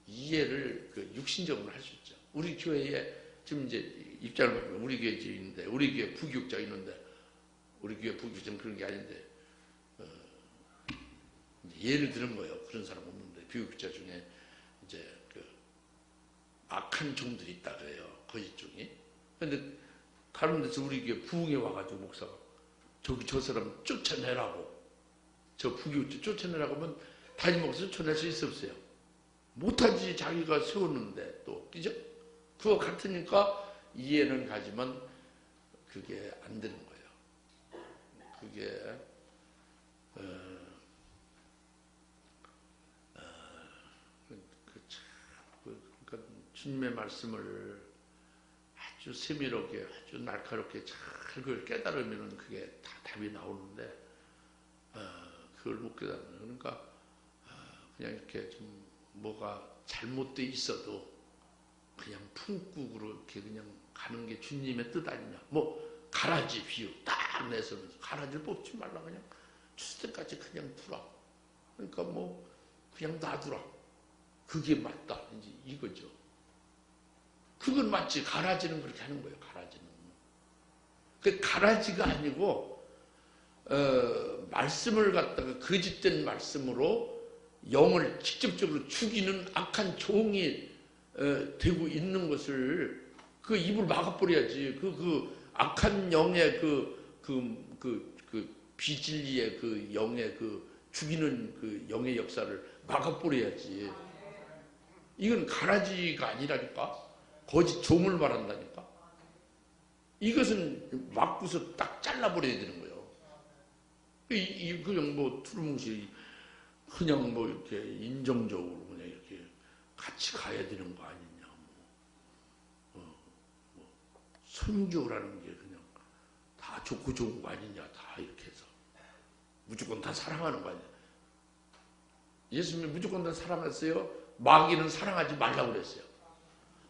이해를 육신적으로 할 수 있죠. 우리 교회에 지금 이제 입장을 보면 우리 교회 있는데 우리 교회 부교육자 있는데 우리 교회 부교육자는 그런 게 아닌데 예를 들은 거예요. 그런 사람 없는데 부교육자 중에 이제 악한 종들이 있다 그래요. 거짓 종이. 근데 다른 데서 우리 교회 부흥에 와가지고 목사가 저 사람 쫓아내라고 저 부교육자 쫓아내라고 하면 담임 목사 쫓아낼 수 있어 없어요? 못하지. 자기가 세웠는데 또 그죠? 그거 같으니까 이해는 가지만 그게 안 되는 거예요. 그게 그러니까 주님의 말씀을 아주 세밀하게 아주 날카롭게 잘 그걸 깨달으면 그게 다 답이 나오는데 그걸 못 깨달는. 그러니까 그냥 이렇게 좀 뭐가 잘못돼 있어도 그냥 풍국으로 이렇게 그냥 가는 게 주님의 뜻 아니냐. 뭐 가라지 비유 딱 내서 가라지를 뽑지 말라. 그냥 주실 때까지 그냥 두라. 그러니까 뭐 그냥 놔두라. 그게 맞다. 이제 이거죠. 그건 맞지. 가라지는 그렇게 하는 거예요. 가라지는. 그 가라지가 아니고 말씀을 갖다가 거짓된 말씀으로 영을 직접적으로 죽이는 악한 종이 되고 있는 것을 그 입을 막아버려야지. 그 악한 영의 그 비진리의 그 영의 그 죽이는 그 영의 역사를 막아버려야지. 이건 가라지가 아니라니까. 거짓 종을 말한다니까. 이것은 막고서 딱 잘라버려야 되는 거예요. 그냥 뭐 두루뭉실 그냥 뭐 이렇게 인정적으로 그냥 이렇게 같이 가야 되는 거 아니냐. 뭐 선교라는 게 그냥 다 좋고 좋은 거 아니냐. 다 이렇게 해서 무조건 다 사랑하는 거 아니냐. 예수님이 무조건 다 사랑했어요. 마귀는 사랑하지 말라고 그랬어요.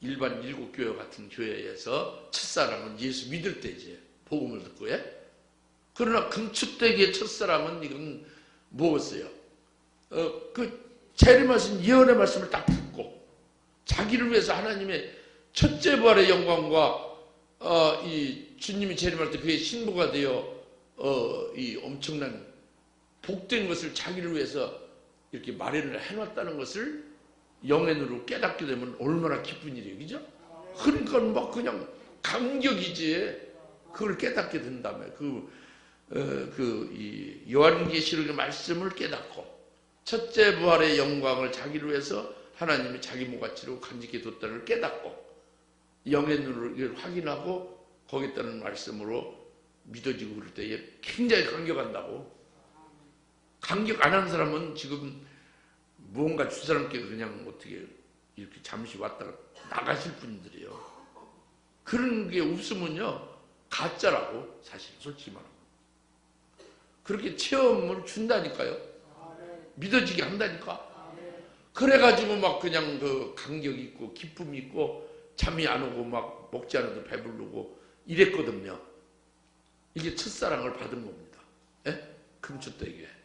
일반 일곱교회 같은 교회에서 첫사랑은 예수 믿을 때지, 복음을 듣고. 그러나 금축대기의 첫사랑은 이건 무엇이에요? 그 재림하신 예언의 말씀을 딱 듣고 자기를 위해서 하나님의 첫째 부활의 영광과 이 주님이 재림할 때 그의 신부가 되어 이 엄청난 복된 것을 자기를 위해서 이렇게 마련을 해놨다는 것을 영의 눈으로 깨닫게 되면 얼마나 기쁜 일이에요, 그죠? 그러니까 막 그냥 감격이지. 그걸 깨닫게 된다며. 이 요한계시록의 말씀을 깨닫고 첫째 부활의 영광을 자기를 위해서 하나님이 자기 모가치로 간직해 뒀다는 걸 깨닫고 영의 눈으로 이걸 확인하고 거기에 따른 말씀으로 믿어지고 그럴 때에 굉장히 감격한다고. 감격 안 하는 사람은 지금 무언가 주사람께 그냥 어떻게 이렇게 잠시 왔다가 나가실 분들이에요. 그런 게 없으면요 가짜라고, 사실 솔직히 말하면. 그렇게 체험을 준다니까요. 믿어지게 한다니까. 그래가지고 막 그냥 그 감격이 있고 기쁨이 있고 잠이 안 오고 막 먹지 않아도 배부르고 이랬거든요. 이게 첫사랑을 받은 겁니다. 금축대기에.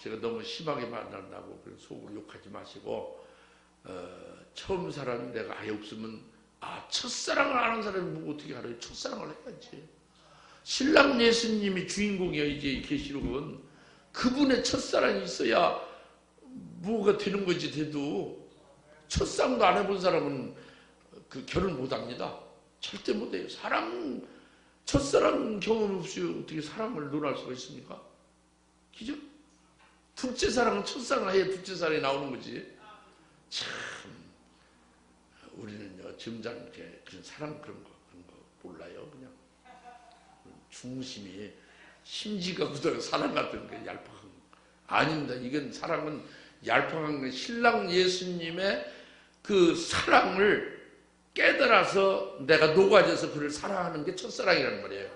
제가 너무 심하게 만난다고 속으로 욕하지 마시고, 처음 사람이 내가 아예 없으면, 첫사랑을 아는 사람이 뭐 어떻게 알아요? 첫사랑을 해야지. 신랑 예수님이 주인공이에요. 이제 이 계시록은 그분의 첫사랑이 있어야 뭐가 되는 거지. 돼도 첫사랑도 안 해본 사람은 그 결혼 못합니다. 절대 못해요. 첫사랑 경험 없이 어떻게 사랑을 논할 수가 있습니까? 그죠? 둘째 사랑은 첫사랑 해야 둘째 사랑이 나오는 거지. 참 우리는요 점잖게 그런 사랑 그런 거 몰라요. 그냥 중심이 심지가 굳어요. 사랑 같은 게 얄팍한 거 아닙니다. 이건 사랑은 얄팍한 거. 신랑 예수님의 그 사랑을 깨달아서 내가 녹아져서 그를 사랑하는 게 첫사랑이라는 말이에요.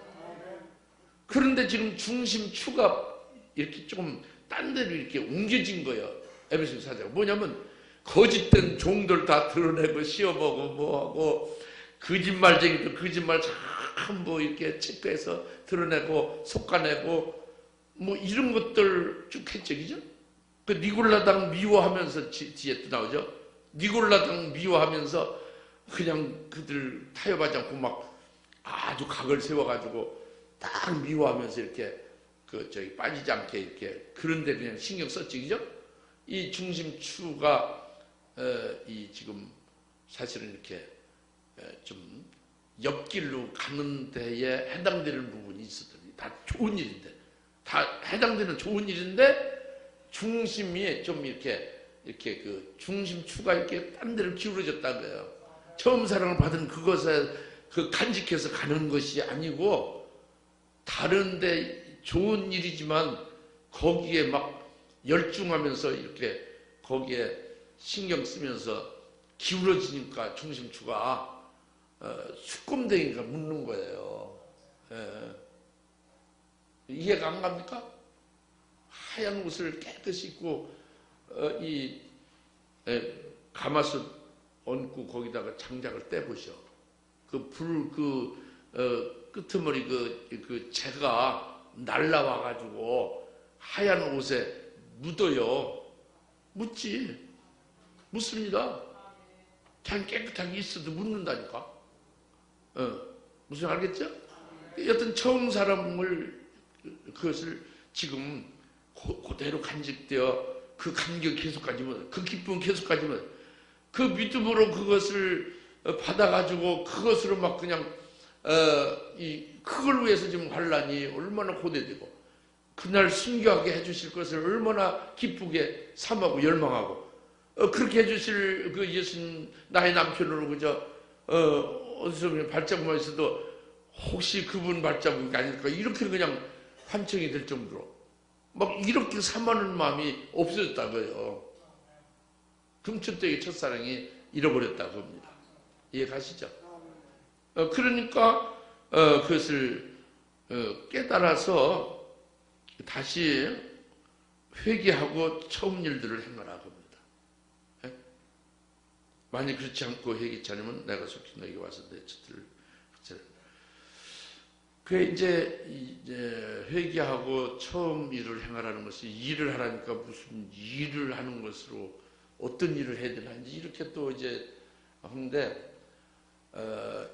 그런데 지금 중심추가 이렇게 조금 딴 데로 이렇게 옮겨진 거예요. 에베소 사자가 뭐냐면 거짓된 종들 다 드러내고 씌워보고 뭐하고 거짓말쟁이들 거짓말 참 뭐 이렇게 체크해서 드러내고 솎아내고 뭐 이런 것들 쭉 했죠, 그죠? 그 니골라당 미워하면서 뒤에 또 나오죠. 니골라당 미워하면서 그냥 그들 타협하지 않고 막 아주 각을 세워가지고 딱 미워하면서 이렇게 빠지지 않게 이렇게 그런데 그냥 신경 썼지, 그죠? 이 중심추가 이 지금 사실은 이렇게 좀 옆길로 가는 데에 해당되는 부분이 있었더니 다 좋은 일인데, 다 해당되는 좋은 일인데 중심이 좀 이렇게 그 중심추가 이렇게 딴 데로 기울어졌다는 거예요. 처음 사랑을 받은 그것에 그 간직해서 가는 것이 아니고 다른데 좋은 일이지만 거기에 막 열중하면서 이렇게 거기에 신경 쓰면서 기울어지니까 중심추가 수꼼댕이가 묻는 거예요. 이해가 안 갑니까? 하얀 옷을 깨끗이 입고 이 가마솥 얹고 거기다가 장작을 떼보셔. 끄트머리 그 재가 날라와가지고 하얀 옷에 묻어요. 묻지. 묻습니다. 그냥 깨끗하게 있어도 묻는다니까. 무슨 알겠죠? 여튼 처음 사람을 그것을 지금 그대로 간직되어 그 감격 계속 가지면, 그 기쁨 계속 가지면, 그 믿음으로 그것을 받아가지고 그것으로 막 그냥 그걸 위해서 지금 환란이 얼마나 고대되고 그날 순교하게 해주실 것을 얼마나 기쁘게 삼하고 열망하고 그렇게 해주실 그 예수님 나의 남편으로 그저 어디서 그냥 발자국만 있어도 혹시 그분 발자국이 아닐까 이렇게 그냥 환청이 될 정도로 막 이렇게 삼하는 마음이 없어졌다고요. 금축대기 첫사랑이 잃어버렸다고 합니다. 이해 가시죠? 그러니까 그것을 깨달아서 다시 회개하고 처음 일들을 행하라고 합니다. 만약 그렇지 않고 회개치 않으면 내가 속히 너에게 와서 내 젖을 그래 이제 회개하고 처음 일을 행하라는 것이 일을 하라니까 무슨 일을 하는 것으로 어떤 일을 해야 되는지 이렇게 또 이제 하는데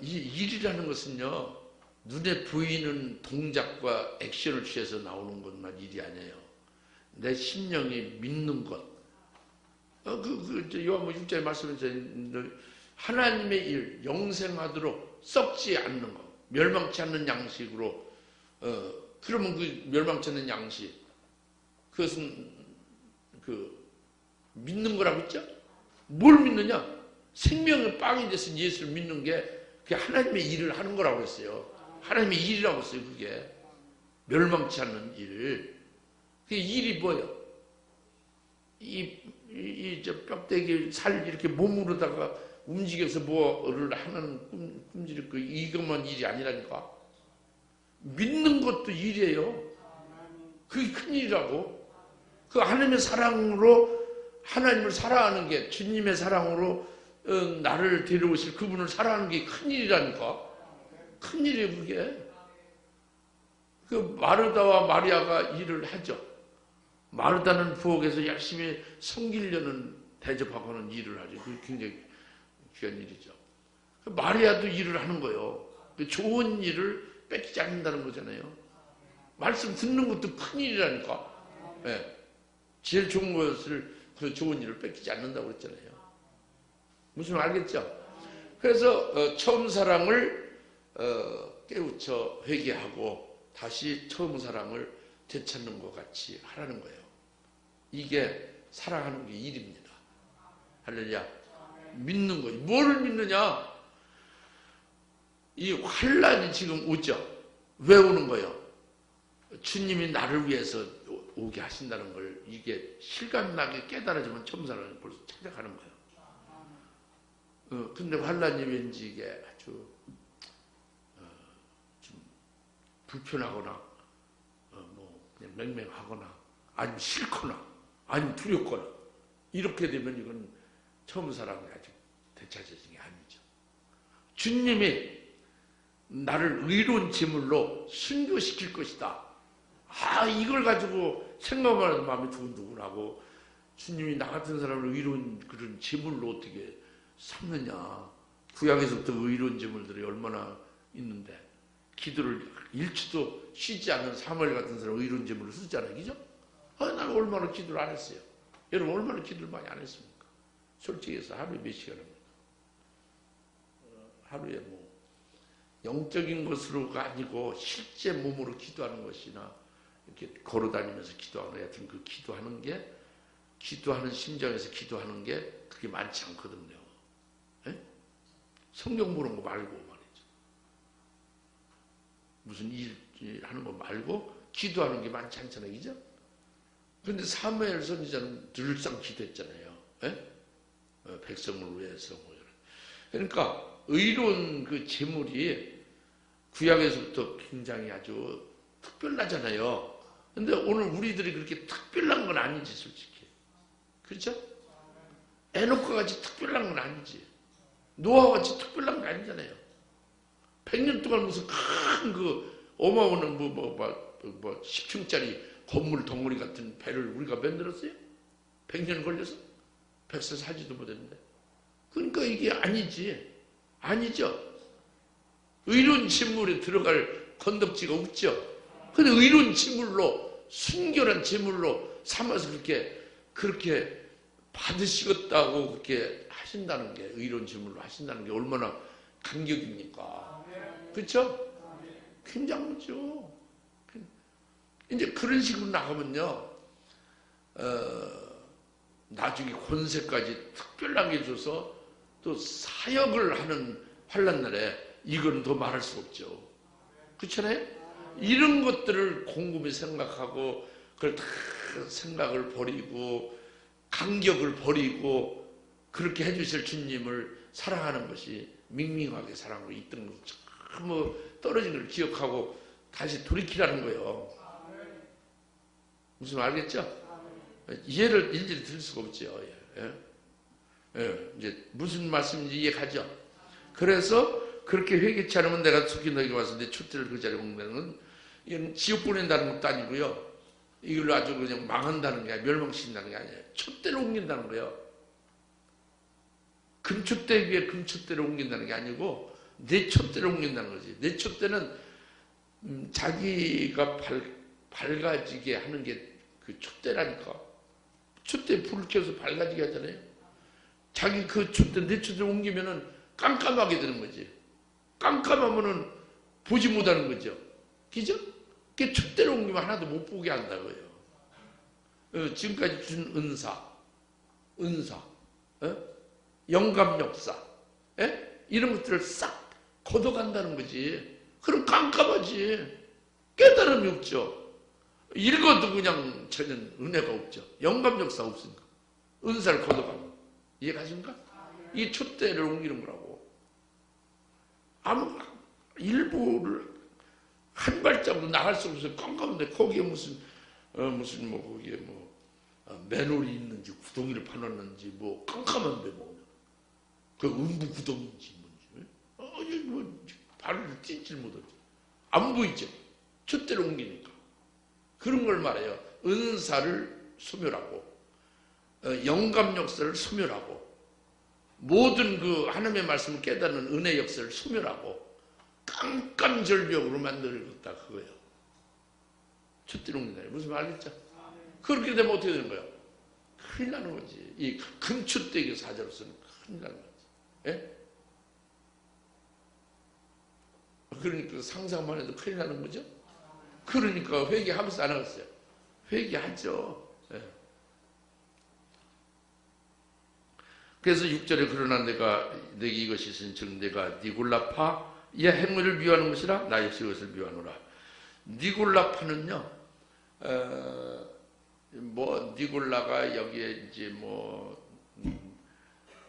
이 일이라는 것은요 눈에 보이는 동작과 액션을 취해서 나오는 것만 일이 아니에요. 내 심령이 믿는 것. 요한복음 6장에 말씀하신 하나님의 일, 영생하도록 썩지 않는 것, 멸망치 않는 양식으로 그러면 그 멸망치 않는 양식 그것은 믿는 거라고 했죠? 뭘 믿느냐? 생명의 빵이 돼서 예수를 믿는 게 그게 하나님의 일을 하는 거라고 했어요. 하나님의 일이라고 했어요. 그게 멸망치 않는 일. 그 일이 뭐예요? 저 뼈대기 살 이렇게 몸으로다가 움직여서 뭐를 하는 꿈질 거 이것만 일이 아니라니까. 믿는 것도 일이에요. 그게 큰 일이라고. 그 하나님의 사랑으로 하나님을 사랑하는 게 주님의 사랑으로 나를 데려오실 그분을 사랑하는 게 큰 일이라니까. 큰 일이에요 그게. 그 마르다와 마리아가 일을 하죠. 마르다는 부엌에서 열심히 섬기려는 대접하고는 일을 하죠. 그게 굉장히 귀한 일이죠. 마리아도 일을 하는 거예요. 좋은 일을 뺏기지 않는다는 거잖아요. 말씀 듣는 것도 큰 일이라니까. 네. 제일 좋은 것을 그 좋은 일을 뺏기지 않는다고 그랬잖아요. 무슨 말 알겠죠? 그래서 처음 사랑을 깨우쳐 회개하고 다시 처음 사랑을 되찾는 것 같이 하라는 거예요. 이게 사랑하는 게 일입니다. 할렐루야. 믿는 거예요. 뭘 믿느냐? 이 환란이 지금 오죠. 왜 오는 거예요? 주님이 나를 위해서 오게 하신다는 걸 이게 실감나게 깨달아지면 처음 사랑을 벌써 찾아가는 거예요. 근데 환란이 왠지 이게 아주 좀 불편하거나 뭐 그냥 맹맹하거나 아니면 싫거나 아니면 두렵거나 이렇게 되면 이건 처음 사랑이 아직 되찾아진 게 아니죠. 주님이 나를 의로운 제물로 순교시킬 것이다. 이걸 가지고 생각만 해도 마음이 두근두근하고 주님이 나 같은 사람을 의로운 그런 제물로 어떻게 삼느냐. 구약에서부터 의로운 제물들이 얼마나 있는데 기도를 일치도 쉬지 않는 사무엘 같은 사람 의로운 제물을 쓰잖아요. 그죠? 나는 얼마나 기도를 안 했어요. 여러분 얼마나 기도를 많이 안 했습니까? 솔직히 해서 하루에 몇 시간 합니까? 하루에 뭐 영적인 것으로가 아니고 실제 몸으로 기도하는 것이나 이렇게 걸어다니면서 기도하는 하여튼 그 기도하는 게 기도하는 심정에서 기도하는 게 그게 많지 않거든요. 에? 성경 보는 거 말고 말이죠. 무슨 일 하는 거 말고 기도하는 게 많지 않잖아요. 그죠? 그런데 사무엘 선지자는 늘상 기도했잖아요. 백성을 위해서. 그러니까 의로운 그 제물이 구약에서부터 굉장히 아주 특별하잖아요. 근데 오늘 우리들이 그렇게 특별한 건 아니지 솔직히. 그렇죠? 에녹과 같이 특별한 건 아니지. 노아와 같이 특별한 게 아니잖아요. 100년 동안 무슨 큰 그 어마어마한 10층짜리 건물 덩어리 같은 배를 우리가 만들었어요? 100년 걸려서? 100세 살지도 못했는데. 그러니까 이게 아니지. 아니죠. 의로운 제물에 들어갈 건덕지가 없죠. 근데 의로운 제물로 순결한 제물로 삼아서 그렇게 받으시겠다고 그렇게 하신다는 게 의로운 제물로 하신다는 게 얼마나 감격입니까? 그렇죠? 굉장하죠. 이제 그런 식으로 나가면요, 나중에 권세까지 특별하게 줘서 또 사역을 하는 환란날에 이건 더 말할 수 없죠. 그렇잖아요? 이런 것들을 곰곰이 생각하고 그걸 다 생각을 버리고 간격을 버리고 그렇게 해주실 주님을 사랑하는 것이 밍밍하게 사랑으로 있던 것 참 떨어진 걸 기억하고 다시 돌이키라는 거예요. 무슨 말 알겠죠? 이해를 일일이 들을 수가 없죠. 예? 이제 무슨 말씀인지 이해가죠? 그래서 그렇게 회개치 않으면 내가 속히 너에게 와서 내 촛대를 그 자리에 옮기는 건 이건 지옥 보낸다는 것도 아니고요. 이걸로 아주 그냥 망한다는 게 아니라 멸망시킨다는 게 아니에요. 촛대를 옮긴다는 거예요. 금촛대 위에 금촛대를 옮긴다는 게 아니고 내 촛대를 옮긴다는 거지. 내 촛대는 자기가 밝아지게 하는 게 그 촛대라니까. 촛대에 불을 켜서 밝아지게 하잖아요. 자기 그 촛대, 내 촛대를 옮기면은 깜깜하게 되는 거지. 깜깜하면은 보지 못하는 거죠. 그죠? 그 촛대를 옮기면 하나도 못 보게 한다고요. 지금까지 준 은사, 영감 역사, 이런 것들을 싹 걷어간다는 거지. 그럼 깜깜하지. 깨달음이 없죠. 읽어도 그냥 전혀 은혜가 없죠. 영감 역사 없으니까. 은사를 걷어가면. 이해가십니까? 이 촛대를 옮기는 거라고. 아무 일부를 한 발자국도 나갈 수 없어요. 깜깜한데 거기에 무슨 거기에 맨홀이 있는지 구덩이를 파놨는지 깜깜한데 그 음부 구덩이인지 뭔지 발을 찢질 못하지. 안 보이죠. 촛대를 옮기니까. 그런 걸 말해요. 은사를 소멸하고 영감 역사를 소멸하고 모든 그 하나님의 말씀을 깨닫는 은혜 역사를 소멸하고 깜깜절벽으로 만들었다 그거예요. 촛대를 옮긴다. 무슨 말이겠죠? 그렇게 되면 어떻게 되는 거예요? 큰일 나는 거지. 이 금촛대기 사자로서는 큰일 나는 거지. 예? 그러니까 상상만 해도 큰일 나는 거죠? 그러니까 회개하면서 안 하겠어요. 회개하죠. 예. 그래서 6절에 그러나 내게 이것이 있으니 즉 내가 니골라파 이 행위를 미워하는 것이라 나 역시 이것을 미워하노라. 니골라파는요, 니골라가 여기에 이제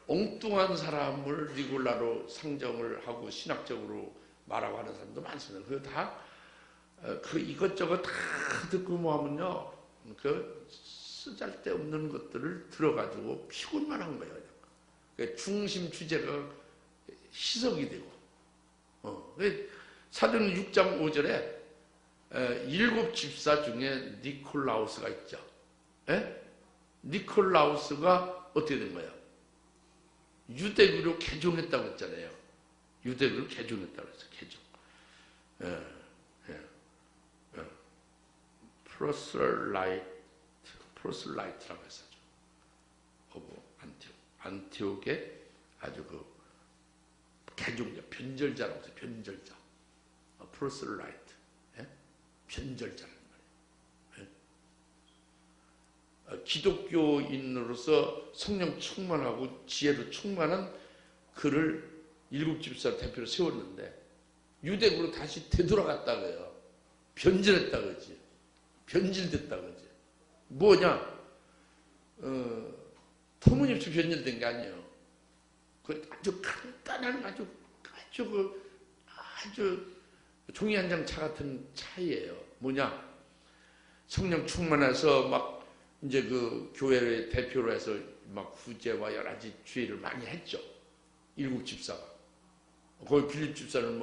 엉뚱한 사람을 니골라로 상정을 하고 신학적으로 말하고 하는 사람도 많습니다. 그거 다 그 이것저것 다 듣고 하면요, 그 쓰잘데없는 것들을 들어가지고 피곤만 한 거예요. 그 중심 주제가 희석이 되고. 사도행 6장 5절에 7 집사 중에 니콜라우스가 있죠. 니콜라우스가 어떻게 된 거예요? 유대교로 개종했다고 했잖아요. 유대교로 개종했다고 했어요. 개종. 프로슬라이트라고 했었죠. 안티옥의 아주 그 개종자, 변절자라고 해서 변절자. 프로슬라이트. 변절자란 말이에요. 기독교인으로서 성령 충만하고 지혜로 충만한 그를 7 집사 대표로 세웠는데 유대교로 다시 되돌아갔다고요. 변절했다 그러지. 변질됐다 그러지. 뭐냐? 터무니없이 변질된 게 아니에요. 그 아주 간단한 아주 종이 한 장 차 같은 차이예요. 뭐냐? 성령 충만해서 막 이제 그 교회의 대표로 해서 막 구제와 여러 가지 주의를 많이 했죠. 7 집사가. 거기 빌립 집사는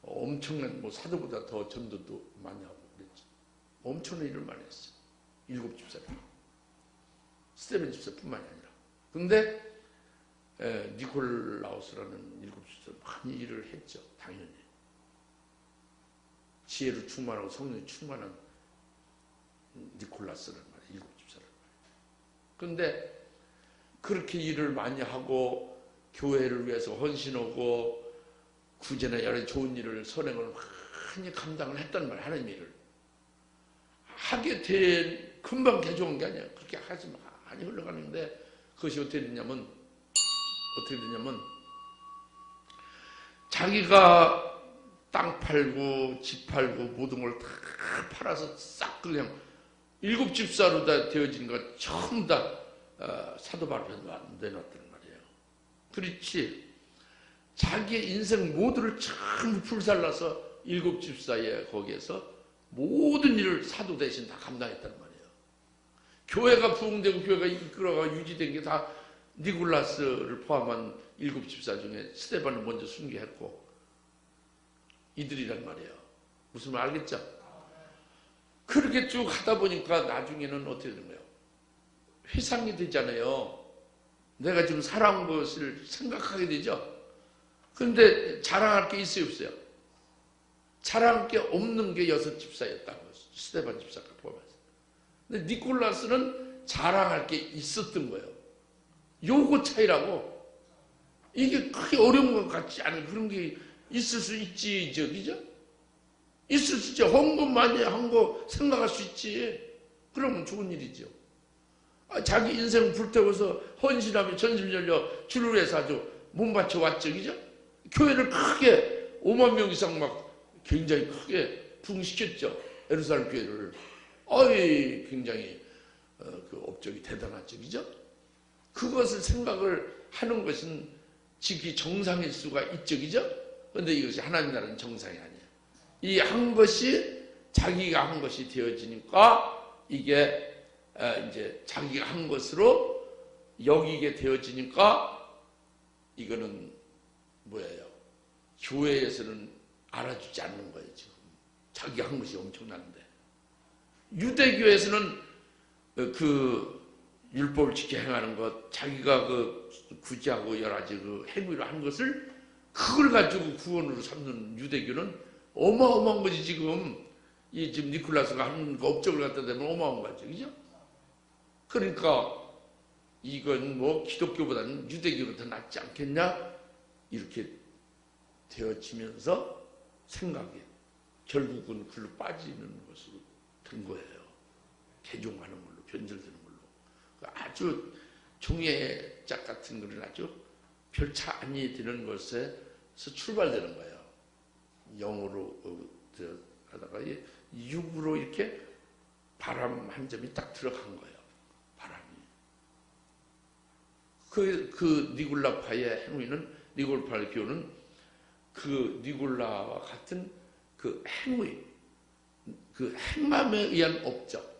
엄청난 사도보다 더 전도도 많이 하고 그랬지. 엄청난 일을 많이 했어요. 7 집사를. 스테반 집사뿐만이 아니라. 근데 니콜라우스라는 7 집사 많이 일을 했죠. 당연히. 지혜로 충만하고 성령이 충만한 니콜라스라는 말이에요. 7 집사라는 말이에요. 근데 그렇게 일을 많이 하고 교회를 위해서 헌신하고 구제나 여러 좋은 일을 선행을 많이 감당을 했단 말이에요. 하나님 일을. 하게 된 금방 개종한 게 아니에요. 그렇게 하지 많이 흘러가는데 그것이 어떻게 되냐면 자기가 땅 팔고 집 팔고 모든 걸 다 팔아서 싹 그냥 7 집사로 다 되어진 거 전부 다 사도 바울에 내놨다는 말이에요. 그렇지. 자기의 인생 모두를 전부 불살라서 7 집사에 거기에서 모든 일을 사도 대신 다 감당했다는 말이에요. 교회가 부흥되고 교회가 이끌어가 유지된 게 다 니골라스를 포함한 7 집사 중에 스데반을 먼저 순교했고 이들이란 말이에요. 무슨 말 알겠죠? 그렇게 쭉 하다 보니까 나중에는 어떻게 되는 거예요? 회상이 되잖아요. 내가 지금 살아온 것을 생각하게 되죠. 그런데 자랑할 게 있어요, 없어요? 자랑할 게 없는 게 6 집사였다고 스데반 집사가 포함해서. 근데 니콜라스는 자랑할 게 있었던 거예요. 요거 차이라고. 이게 크게 어려운 것 같지 않은 그런 게 있을 수 있지, 그죠? 있을 수 있지. 헌금 많이 한 거 생각할 수 있지. 그러면 좋은 일이죠. 자기 인생 불태워서 헌신하며 전심 열려 주를 위해서 아주 몸 바쳐 왔죠, 그죠? 교회를 크게 5만 명 이상 막 굉장히 크게 부흥시켰죠. 예루살렘 교회를. 굉장히 그 업적이 대단하죠, 그죠? 그것을 생각을 하는 것은 지극히 정상일 수가 있죠, 그죠? 그런데 이것이 하나님 나라는 정상이 아니에요. 이 한 것이 자기가 한 것이 되어지니까 이게 이제 자기가 한 것으로 여기게 되어지니까 이거는 뭐예요? 교회에서는 알아주지 않는 거예요, 지금. 자기가 한 것이 엄청난데. 유대교에서는 그 율법을 지켜 행하는 것, 자기가 그 구제하고 여러 가지 그 행위를 한 것을 그걸 가지고 구원으로 삼는 유대교는 어마어마한 거지, 지금. 지금 니콜라스가 하는 그 업적을 갖다 대면 어마어마한 거죠, 그죠? 그러니까 이건 뭐 기독교보다는 유대교가 더 낫지 않겠냐? 이렇게 되어지면서 생각이 결국은 글로 빠지는 것으로 된 거예요. 개종하는 걸로, 변절되는 걸로. 아주 종이의 짝 같은 글은 아주 별 차안이 되는 것에서 출발되는 거예요. 영어로 하다가 육으로 이렇게 바람 한 점이 딱 들어간 거예요. 바람이. 그 니골라파의 행위는, 니골파의 교는 그 니골라와 같은 그 행위, 그 행함에 의한 업적.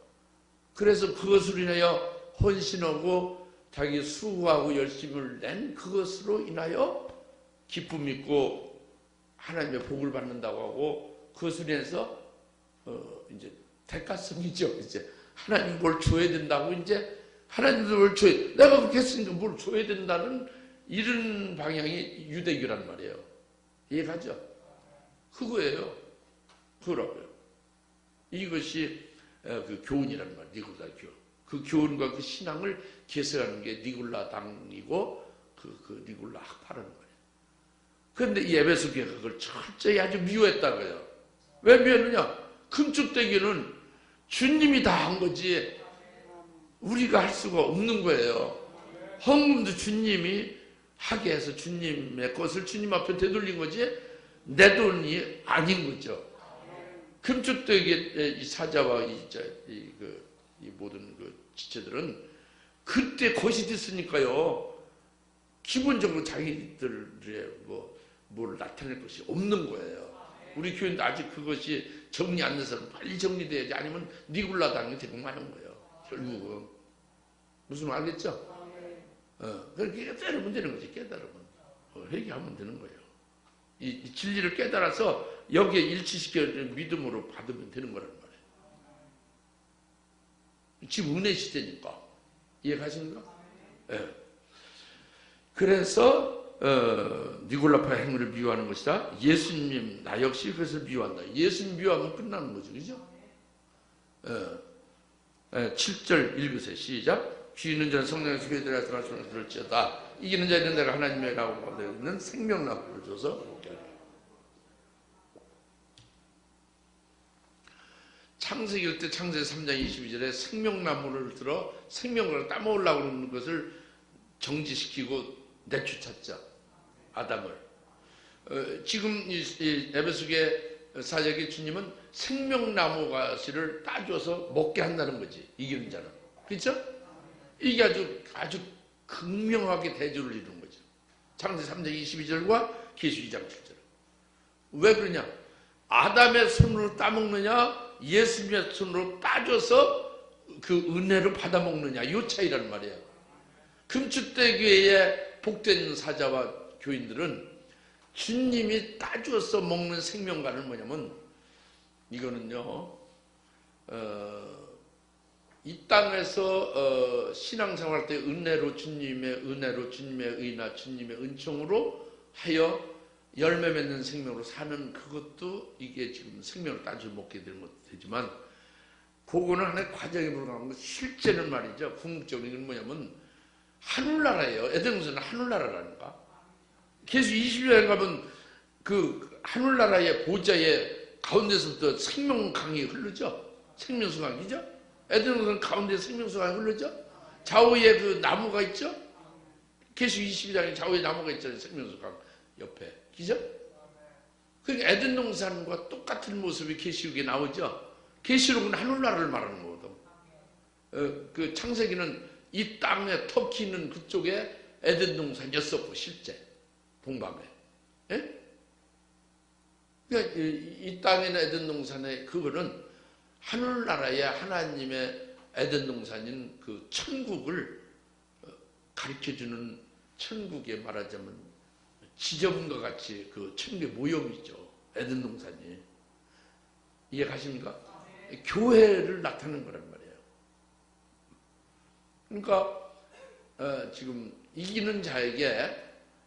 그래서 그것으로 인하여 헌신하고 자기 수고하고 열심을 낸 그것으로 인하여 기쁨 있고 하나님의 복을 받는다고 하고 그것으로 인해서 이제 대가성이죠. 이제 하나님 뭘 줘야 된다고 이제 하나님도 뭘 줘야 내가 그렇게 했으니까 뭘 줘야 된다는 이런 방향이 유대교란 말이에요. 이해가죠? 그거예요. 그거라고요. 이것이 그 교훈이란 말이에요. 니골라 교훈. 그 교훈과 그 신앙을 개설하는 게 니골라당이고 그 니골라 학파라는 거예요. 그런데 이 에베소 교회가 그걸 철저히 아주 미워했다고요. 왜 미워했느냐? 금축대교는 주님이 다 한 거지 우리가 할 수가 없는 거예요. 헌금도 주님이 하게 해서 주님의 것을 주님 앞에 되돌린 거지 내 돈이 아닌 거죠. 금축대교의 이 사자와 이 모든 그 지체들은 그때 것이 됐으니까요. 기본적으로 자기들의 뭘 나타낼 것이 없는 거예요. 우리 교인도 아직 그것이 정리 안 돼서 빨리 정리돼야지. 아니면 니골라당이 되고 마는 거예요. 결국은. 무슨 말 알겠죠? 그렇게 깨달으면 되는 거지. 깨달으면. 회개하면 되는 거예요. 이 진리를 깨달아서 여기에 일치시켜 믿음으로 받으면 되는 거란 말이에요. 지금 은혜 시대니까. 이해가십니까? 네. 그래서 니골라파의 행위를 미워하는 것이다. 예수님 나 역시 그것을 미워한다. 예수님 미워하면 끝나는 거죠. 그죠? 7절 읽으세요. 시작. 귀 있는 자는 성령의 소리에 들어가서 말씀을 들을지어다. 이기는 자는 내가 하나님의 라고 되어 있는 생명나무를 줘서 먹게 하리라. 창세기 때 창세기 3장 22절에 생명나무를 들어 생명을 따먹으려고 하는 것을 정지시키고 내쫓았죠. 아담을. 지금 이 에베소의 사역의 주님은 생명나무 가시를 따줘서 먹게 한다는 거지. 이기는 자는. 그렇죠? 이게 아주 극명하게 대조를 이루는 거죠. 창세기 3장 22절과 계시록 2장 7절. 왜 그러냐? 아담의 손으로 따먹느냐 예수님의 손으로 따줘서 그 은혜를 받아먹느냐 이 차이란 말이에요. 금추대교회의 복된 사자와 교인들은 주님이 따주어서 먹는 생명과는 뭐냐면, 이거는요, 이 땅에서 신앙생활 때 은혜로 주님의 의나 주님의 은총으로 하여 열매 맺는 생명으로 사는 그것도 이게 지금 생명을 따져 먹게 되는 것도 되지만, 그거는 하나의 과정에 불과한 거. 실제는 말이죠, 궁극적으로 이건 뭐냐면 하늘나라예요. 에덴동산은 하늘나라라니까. 계속 20여년 가면 그 하늘나라의 보좌의 가운데서부터 생명강이 흐르죠. 생명수강이죠. 에덴동산 가운데 생명수강이 흐르죠. 좌우에 그 나무가 있죠. 계속 22장에 좌우에 나무가 있잖아요. 생명수강 옆에. 그죠? 그러니까 에덴동산과 똑같은 모습이 계시록에 나오죠. 계시록은 하늘나라를 말하는 거거든. 그 창세기는 이 땅에 터키 있는 그쪽에 에덴동산이었었고, 실제 동방에. 예? 그러니까 이 땅에는 에덴동산에 그거는 하늘나라의 하나님의 에덴동산인 그 천국을 가르쳐주는, 천국에 말하자면 지점과 같이 그 천국의 모형이죠. 에덴동산이. 이해 가십니까? 교회를 나타내는 거란 말이에요. 그러니까 지금 이기는 자에게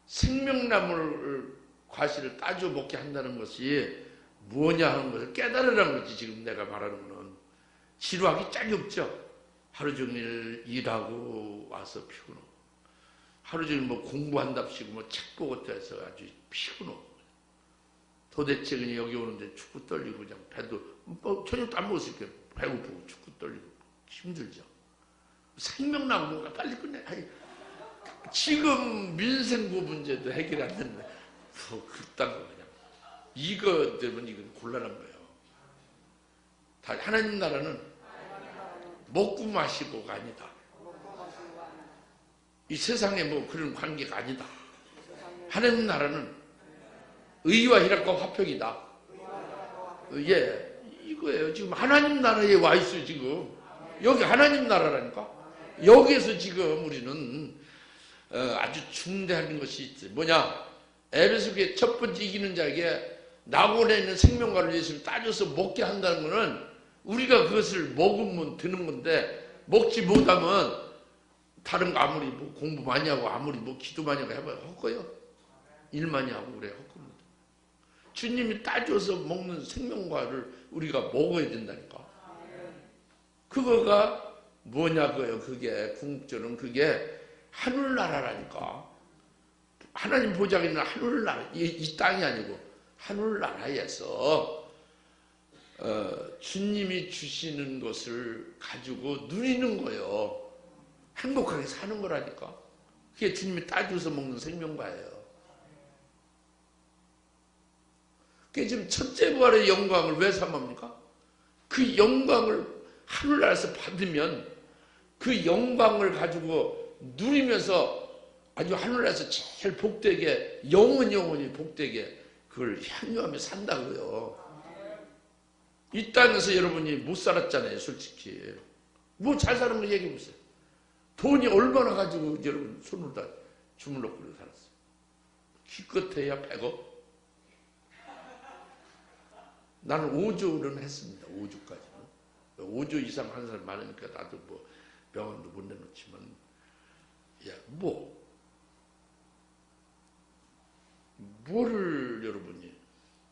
생명나물 과실을 따져 먹게 한다는 것이 무엇냐 하는 것을 깨달으라는 거지. 지금 내가 말하는 거는 지루하기 짝이 없죠. 하루 종일 일하고 와서 피곤하고, 하루 종일 뭐 공부한답시고 뭐 책 보고 해서 아주 피곤하고, 도대체 그냥 여기 오는데 축구 떨리고 그냥 배도 뭐 저녁도 안 먹었을 게 배고프고 축구 떨리고 힘들죠. 생명나무가 빨리 끝내. 아니, 지금 민생고 문제도 해결 안 됐네. 뭐 그딴 거 그냥 이거 때문에 이건 곤란한 거예요. 다 하나님 나라는 먹고 마시고가 아니다. 이 세상에 뭐 그런 관계가 아니다. 하나님 나라는 의와 희락과 화평이다. 예, 이거예요. 지금 하나님 나라에 와 있어요. 지금 여기 하나님 나라라니까. 여기에서 지금 우리는 아주 중대한 것이 있지. 뭐냐? 에베소교회 첫 번째 이기는 자에게 낙원에 있는 생명과를 예수님 따져서 먹게 한다는 것은 우리가 그것을 먹으면 되는 건데, 먹지 못하면 다른 거 아무리 뭐 공부 많이 하고 아무리 뭐 기도 많이 하고 해봐야 헛거요. 일 많이 하고 그래 헛겁니다. 주님이 따져서 먹는 생명과를 우리가 먹어야 된다니까. 그거가 뭐냐고요. 그게 궁극적으로는 그게 하늘나라라니까. 하나님 보좌가 있는 하늘나라, 이 땅이 아니고 하늘나라에서 주님이 주시는 것을 가지고 누리는 거예요. 행복하게 사는 거라니까. 그게 주님이 따져서 먹는 생명과예요. 그게 지금 첫째 부활의 영광을 왜 삼합니까? 그 영광을 하늘나라에서 받으면 그 영광을 가지고 누리면서 아주 하늘나라에서 제일 복되게 영원히 복되게 그걸 향유하며 산다고요. 이 땅에서 여러분이 못 살았잖아요. 솔직히 뭐 잘 사는 거 얘기해 보세요. 돈이 얼마나 가지고 여러분 손으로 다 주물럭 끓여 살았어요. 기껏해야 100억. 나는 5조는 했습니다. 5조까지는. 5조 이상 하는 사람 많으니까 나도 뭐 병원도 못 내놓지만, 야, 뭐를 여러분이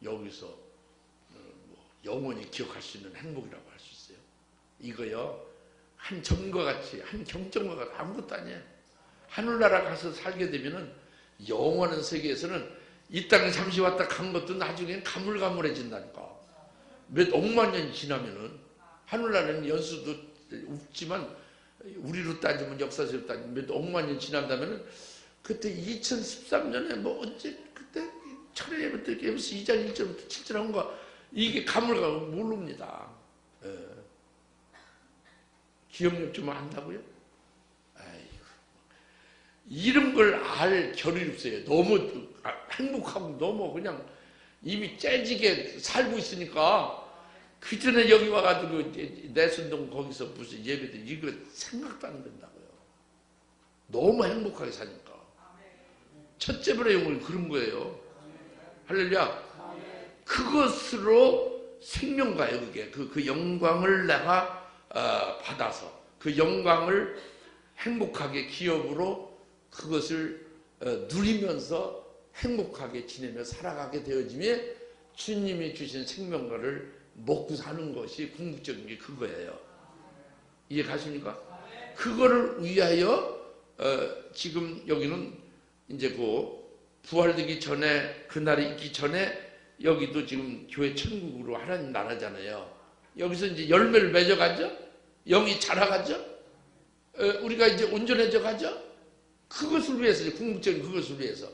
여기서 뭐 영원히 기억할 수 있는 행복이라고 할 수 있어요? 이거요, 한 점과 같이, 한 경점과 같이 아무것도 아니에요. 하늘나라 가서 살게 되면은 영원한 세계에서는 이 땅에 잠시 왔다 간 것도 나중엔 가물가물해진다니까. 몇 억만 년이 지나면은, 하늘나라는 연수도 없지만 우리로 따지면, 역사적으로 따지면 몇 억만 년 지난다면은, 그때 2013년에 뭐 언제 그때 철회부터 2장 1절부터 7절 한 거, 이게 가물가물 모릅니다. 예. 기억력 좀 안다고요? 아이고, 이런 걸 알 겨를이 없어요. 너무 행복하고 너무 그냥 이미 째지게 살고 있으니까. 그 전에 여기 와가지고 내순동 거기서 무슨 예배도 이거 생각도 안 된다고요. 너무 행복하게 사니까. 첫째 번의 영광이 그런 거예요. 할렐루야. 그것으로 생명가요. 그게 그 영광을 내가 받아서 그 영광을 행복하게 기업으로 그것을 누리면서 행복하게 지내며 살아가게 되어짐에 주님이 주신 생명가를 먹고 사는 것이 궁극적인 게 그거예요. 이해 가십니까? 그거를 위하여 지금 여기는 이제 그 부활되기 전에 그날이 있기 전에 여기도 지금 교회 천국으로 하나님 나라잖아요. 여기서 이제 열매를 맺어가죠. 영이 자라가죠. 우리가 이제 온전해져 가죠. 그것을 위해서 궁극적인 그것을 위해서.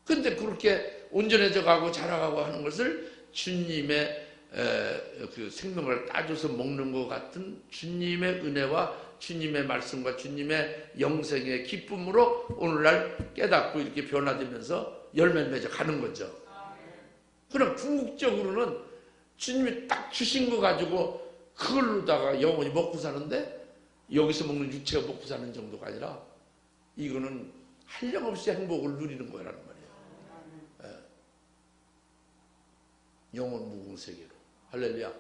근데 그렇게 온전해져 가고 자라가고 하는 것을 주님의 그 생명을 따줘서 먹는 것 같은 주님의 은혜와 주님의 말씀과 주님의 영생의 기쁨으로 오늘날 깨닫고 이렇게 변화되면서 열매를 맺어 가는 거죠. 그럼 궁극적으로는 주님이 딱 주신 거 가지고 그걸로다가 영원히 먹고 사는데 여기서 먹는 육체가 먹고 사는 정도가 아니라 이거는 한량없이 행복을 누리는 거라는 말이에요. 영원 무궁세계로. 할렐루야.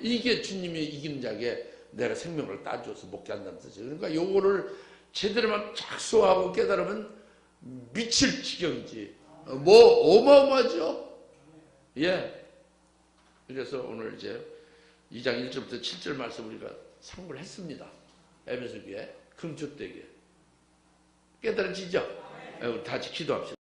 이게 주님이 이기는 자에게 내가 생명을 따줘서 먹게 한다는 뜻이에요. 그러니까 요거를 제대로만 착수하고 깨달으면 미칠 지경이지. 뭐 어마어마하죠. 예. 그래서 오늘 이제 2장 1절부터 7절 말씀 우리가 상고를 했습니다. 에베소 교회 금초대교회 깨달아지죠? 우리 다 같이 기도합시다.